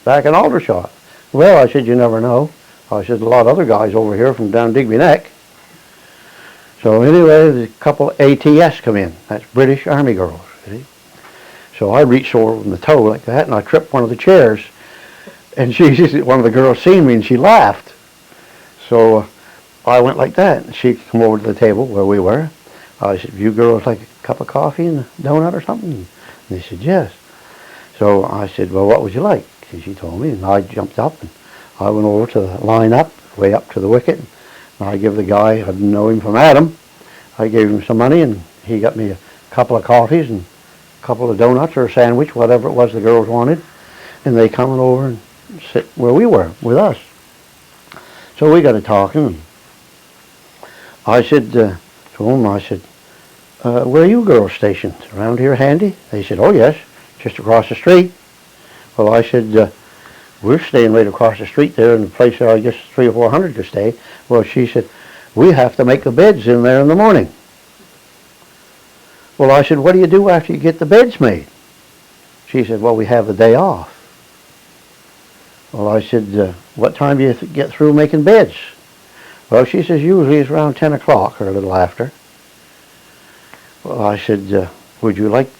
back in Aldershot. Well, I said, you never know. I said, a lot of other guys over here from down Digby Neck. So anyway, a couple of ATS come in. That's British Army girls, you see. So I reached over with my toe like that, and I tripped one of the chairs. And one of the girls seen me, and she laughed. So I went like that, and she come over to the table where we were. I said, you girls like a cup of coffee and a donut or something? And they said, yes. So I said, well, what would you like? And she told me, and I jumped up, and I went over to the line up, way up to the wicket, and I gave the guy, I didn't know him from Adam, I gave him some money, and he got me a couple of coffees and a couple of donuts or a sandwich, whatever it was the girls wanted, and they come over and sit where we were, with us. So we got to talking, and I said to them, I said, where are you girls stationed? Around here handy? They said, oh yes, just across the street. Well, I said, we're staying right across the street there in the place where I guess 300 or 400 could stay. Well, she said, we have to make the beds in there in the morning. Well, I said, what do you do after you get the beds made? She said, well, we have the day off. Well, I said, what time do you get through making beds? Well, she says, usually it's around 10 o'clock or a little after. Well, I said, would you like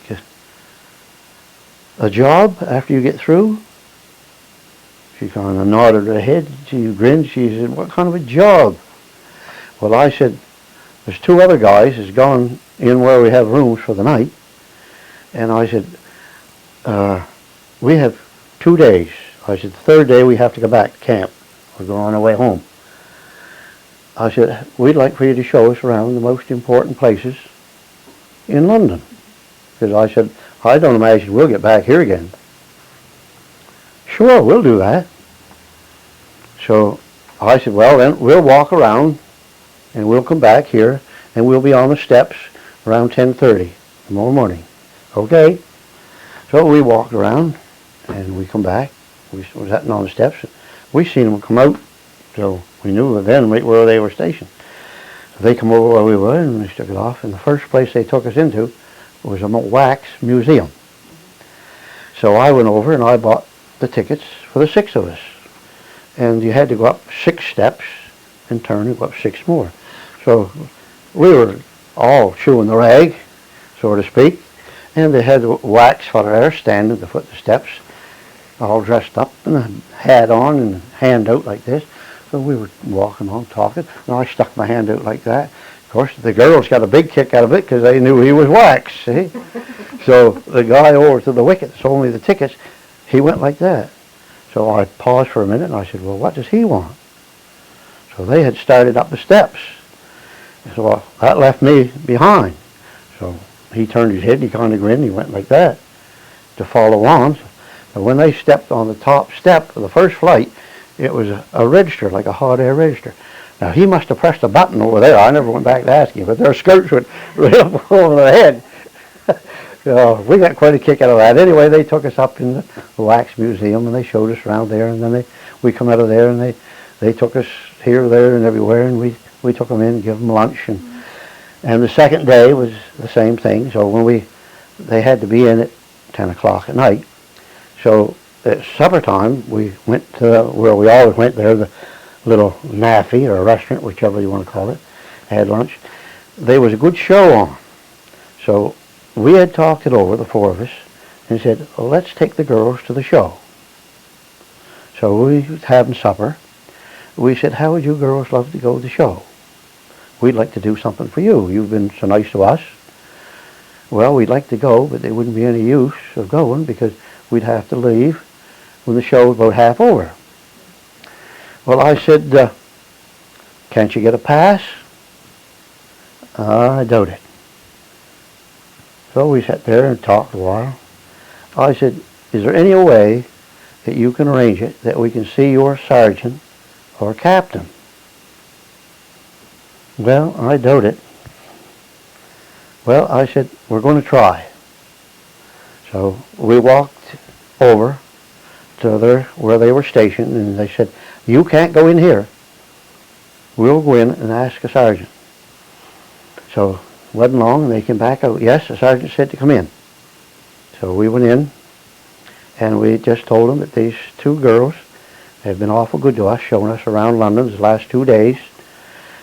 a job after you get through? She kind of nodded her head. She grinned. She said, what kind of a job? Well, I said, there's two other guys that's gone in where we have rooms for the night. And I said, we have 2 days. I said, the third day we have to go back to camp. We're going on our way home. I said, we'd like for you to show us around the most important places in London. Because I said, I don't imagine we'll get back here again. Sure, we'll do that. So I said, well, then we'll walk around and we'll come back here and we'll be on the steps around 10:30 tomorrow morning. Okay? So we walked around and we come back. We were sitting on the steps. We seen them come out, so we knew then right where they were stationed. So they come over where we were and they took it off. And the first place they took us into was a wax museum. So I went over and I bought the tickets for the 6 of us. And you had to go up 6 steps and turn and go up 6 more. So we were all chewing the rag, so to speak. And they had the wax for there standing at the foot of the steps, all dressed up and a hat on and hand out like this. So we were walking on talking, and I stuck my hand out like that. Of course, the girls got a big kick out of it because they knew he was wax, see? So the guy over to the wicket that sold me the tickets, he went like that. So I paused for a minute and I said, well, what does he want? So they had started up the steps. So that left me behind. So he turned his head and he kind of grinned and he went like that to follow on. So when they stepped on the top step of the first flight, it was a register, like a hot air register. Now he must have pressed a button over there. I never went back to ask him, but their skirts went right up over their head. So we got quite a kick out of that. Anyway, they took us up in the wax museum and they showed us around there, and then we come out of there and they took us here, there, and everywhere, and we took them in and gave them lunch. And the second day was the same thing. So when they had to be in at 10 o'clock at night. So at supper time, we went to where we always went there, the little naffy or restaurant, whichever you want to call it, had lunch. There was a good show on. So we had talked it over, the 4 of us, and said, well, let's take the girls to the show. So we was having supper. We said, how would you girls love to go to the show? We'd like to do something for you. You've been so nice to us. Well, we'd like to go, but there wouldn't be any use of going because we'd have to leave when the show was about half over. Well, I said, can't you get a pass? I doubt it. So we sat there and talked a while. I said, is there any way that you can arrange it that we can see your sergeant or captain? Well, I doubt it. Well, I said, we're going to try. So we walked over to where they were stationed, and they said, you can't go in here. We'll go in and ask a sergeant. So wasn't long, and they came back out. Yes, the sergeant said to come in. So we went in, and we just told them that these two girls have been awful good to us, showing us around London the last 2 days,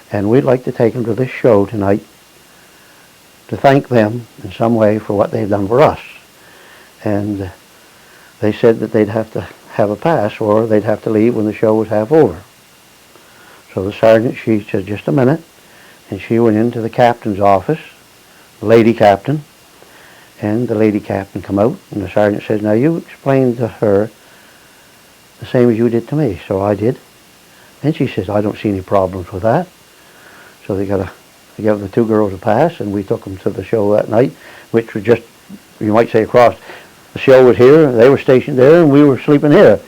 and we'd like to take them to this show tonight to thank them in some way for what they've done for us. And they said that they'd have to have a pass, or they'd have to leave when the show was half over. So the sergeant, she said, just a minute, and she went into the captain's office, the lady captain, and the lady captain come out, and the sergeant says, now you explain to her the same as you did to me. So I did. And she says, I don't see any problems with that. So they gave the two girls a pass, and we took them to the show that night, which was just, you might say, across. The show was here, they were stationed there, and we were sleeping here.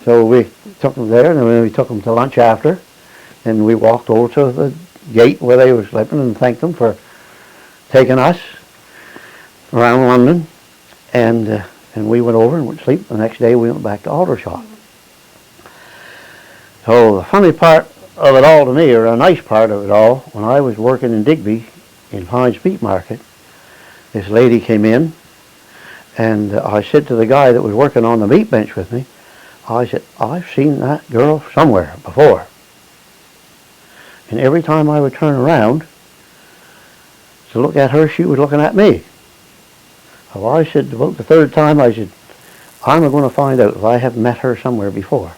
So we took them there, and then we took them to lunch after, and we walked over to the gate where they were sleeping and thanked them for taking us around London, and we went over and went to sleep. The next day we went back to Aldershot. So the funny part of it all to me, or a nice part of it all, when I was working in Digby in Pines Meat Market, this lady came in, and I said to the guy that was working on the meat bench with me, I said, I've seen that girl somewhere before. And every time I would turn around to look at her, she was looking at me. So I said, about the third time, I said, I'm going to find out if I have met her somewhere before.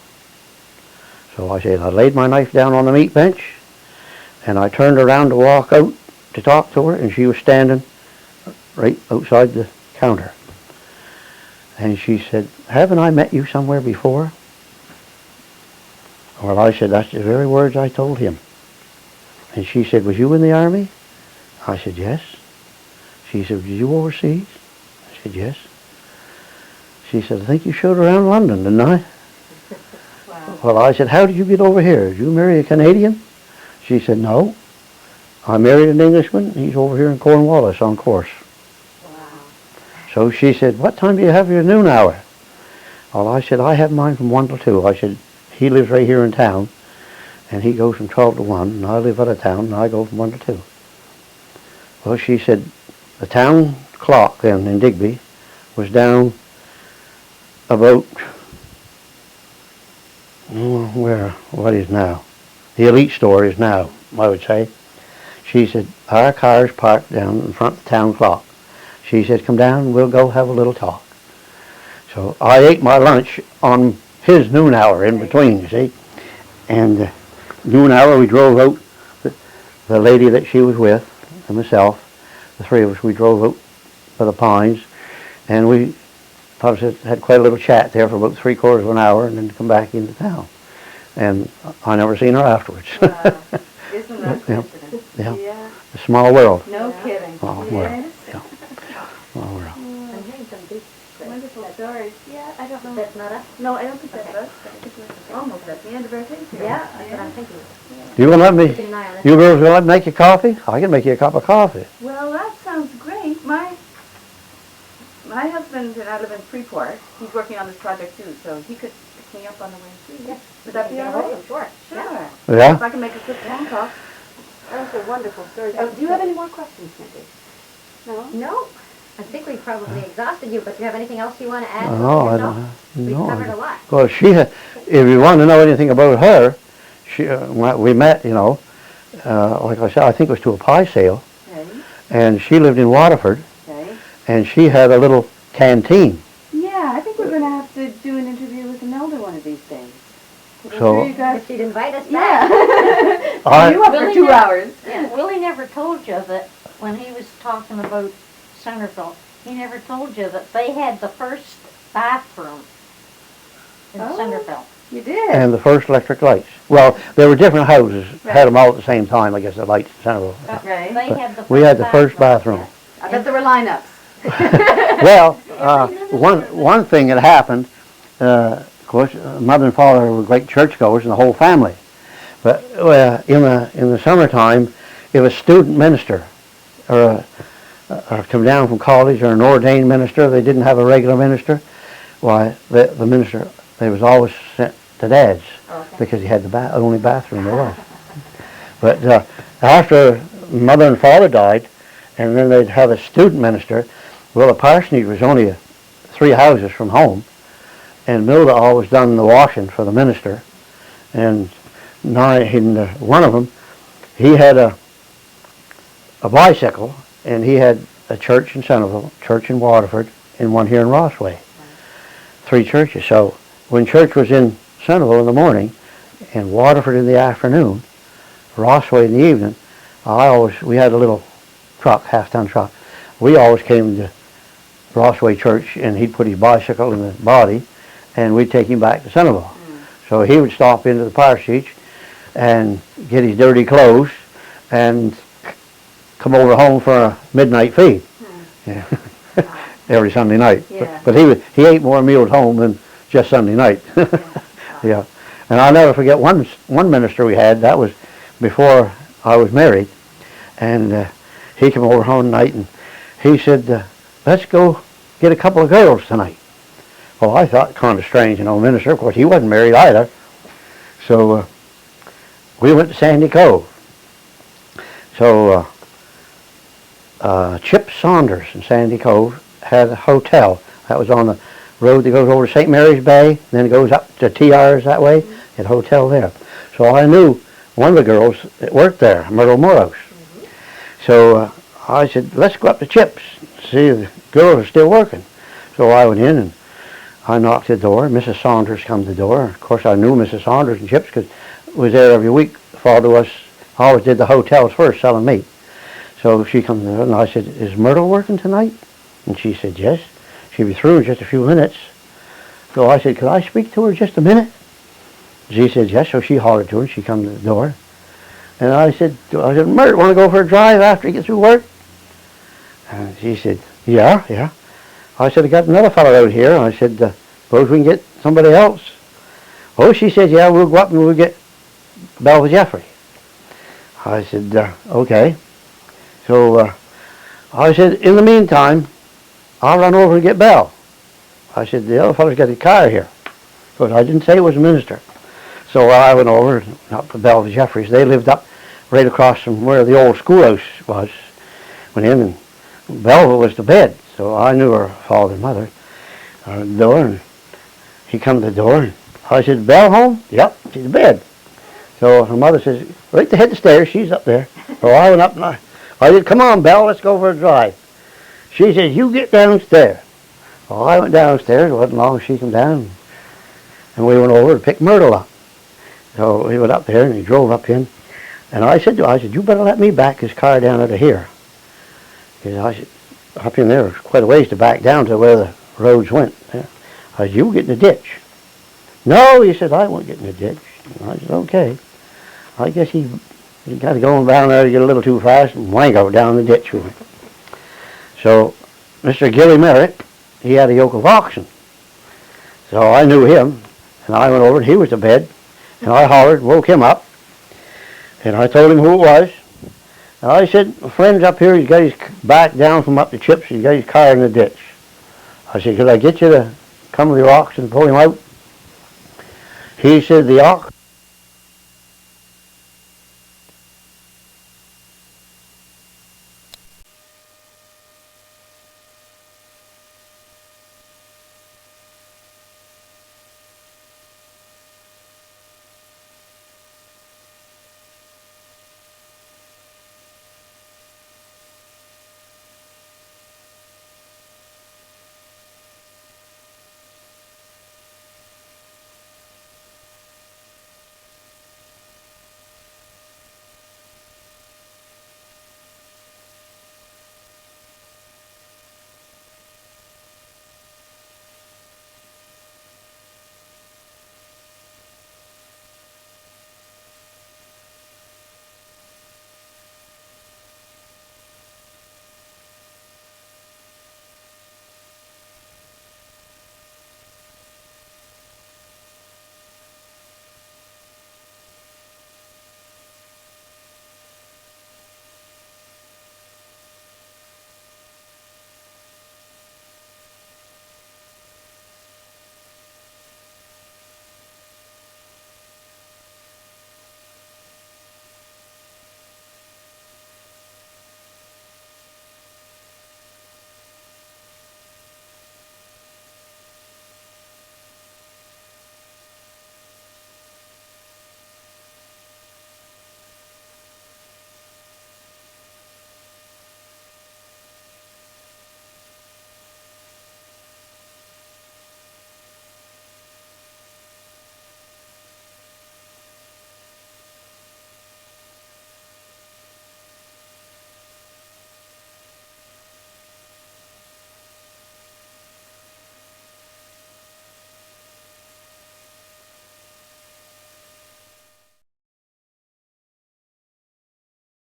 So I said, I laid my knife down on the meat bench, and I turned around to walk out to talk to her, and she was standing right outside the counter. And she said, haven't I met you somewhere before? Well, I said, that's the very words I told him. And she said, was you in the army? I said, yes. She said, did you overseas? I said, yes. She said, I think you showed around London, didn't I? Wow. Well, I said, how did you get over here? Did you marry a Canadian? She said, no. I married an Englishman. He's over here in Cornwallis on course. Wow. So she said, what time do you have your noon hour? Well, I said, I have mine from 1 till 2. I said, he lives right here in town, and he goes from 12 to 1, and I live out of town, and I go from 1 to 2. Well, she said, the town clock then in Digby was down about, what is now? The Elite store is now, I would say. She said, our car's parked down in front of the town clock. She said, come down, we'll go have a little talk. So I ate my lunch on his noon hour in between, you see. And noon hour we drove out, the lady that she was with, and myself, the three of us, we drove out to the Pines, and we had quite a little chat there for about 3/4 of an hour, and then come back into town. And I never seen her afterwards. Wow. Isn't that Yeah. coincidence? Yeah. A small world. No kidding. Small world. Yes. Yeah. Small world. I'm hearing some deep. Wonderful stories. Yeah, I don't know. That's not us? No, I don't think that's us. I think we're almost at the end of our thing here. Yeah, that's what I'm thinking. You gonna let me, Keeping an eye on it. you girls gonna let me make you coffee? I can make you a cup of coffee. Well, that sounds great. My husband and I live in Freeport. He's working on this project too, so he could pick me up on the way too. Yes. Would that be all right? Sure. Sure. Yeah? If I can make a quick phone call. That's a wonderful story. Do you have any more questions, Mindy? No? No, I think we probably exhausted you, but do you have anything else you want to add? No, I No? don't. We've No, covered a lot. well, if you want to know anything about her, we met, like I said, I think it was to a pie sale, Okay. and she lived in Waterford, Okay. and she had a little canteen. Yeah, I think we're going to have to do an interview with Imelda one of these days. I'm So- sure you guys... If she'd invite us back. Yeah. You up for Willie 2 never- hours. Yeah, Willie never told you that when he was talking about Centerville, he never told you that they had the first bathroom in Oh. Centerville. You did? And the first electric lights. Well, there were different houses, had them all at the same time, I guess, the lights in Centerville. Right. They had the first We had the first bathroom. yes. I bet there were lineups. Well, one thing that happened, of course, mother and father were great churchgoers and the whole family. But in the summertime, if a student minister or come down from college or an ordained minister, they didn't have a regular minister, why, the minister, they was always sent to Dad's because he had the only bathroom there was. But after mother and father died, and then they'd have a student minister, well, the parsonage was only 3 houses from home, and Milda always done the washing for the minister, and one of them, he had a bicycle, and he had a church in Centerville, church in Waterford, and one here in Rossway. 3 churches. So when church was in Centerville in the morning, and Waterford in the afternoon, Rossway in the evening, we had a little truck, half-ton truck. We always came to Rossway Church, and he'd put his bicycle in the body, and we'd take him back to Centerville. So he would stop into the parsonage and get his dirty clothes and come over home for a midnight feed. Yeah. Every Sunday night. Yeah. But he ate more meals home than just Sunday night. Yeah. And I'll never forget one minister we had, that was before I was married, and he came over home night and he said, let's go get a couple of girls tonight. Well, I thought kind of strange, minister. Of course, he wasn't married either. So we went to Sandy Cove. So Chip Saunders in Sandy Cove had a hotel. That was on the road that goes over to St. Mary's Bay, then it goes up to TR's that way. Had a hotel there. So I knew one of the girls that worked there, Myrtle Moros. So I said, let's go up to Chip's, see if the girls are still working. So I went in and I knocked the door. Mrs. Saunders come to the door. Of course, I knew Mrs. Saunders and Chip's because I was there every week. Father always did the hotels first, selling meat. So she comes in and I said, is Myrtle working tonight? And she said, yes. She'll be through in just a few minutes. So I said, could I speak to her just a minute? She said, yes. So she hollered to her and she come to the door. And I said, Myrtle, want to go for a drive after you get through work? And she said, yeah. I said, I got another fellow out here. I said, suppose we can get somebody else. Oh, she said, yeah, we'll go up and we'll get Belva Jeffrey. I said, okay. So I said, in the meantime, I'll run over and get Belle. I said, the other fellow's got a car here. Because I didn't say it was a minister. So I went over up to Belva Jeffrey's. They lived up right across from where the old schoolhouse was. Went in and Belva was to bed. So I knew her father and mother. The door, and he come to the door. And I said, Belle home? Yep, she's in bed. So her mother says, right to head the stairs, she's up there. So I went up and I said, come on, Belle, let's go for a drive. She said, you get downstairs. Well, I went downstairs. It wasn't long she came down. And we went over to pick Myrtle up. So he went up there and he drove up in. And I said, you better let me back his car down out of here. Because I said, up in there was quite a ways to back down to where the roads went. I said, you get in the ditch. No, he said, I won't get in the ditch. And I said, okay. I guess he got going down there to get a little too fast and wango down the ditch with me. So Mr. Gilly Merritt, he had a yoke of oxen. So I knew him, and I went over, and he was to bed, and I hollered, woke him up, and I told him who it was. And I said, my friend's up here, he's got his back down from up the chips, he's got his car in the ditch. I said, could I get you to come with your ox and pull him out? He said, the ox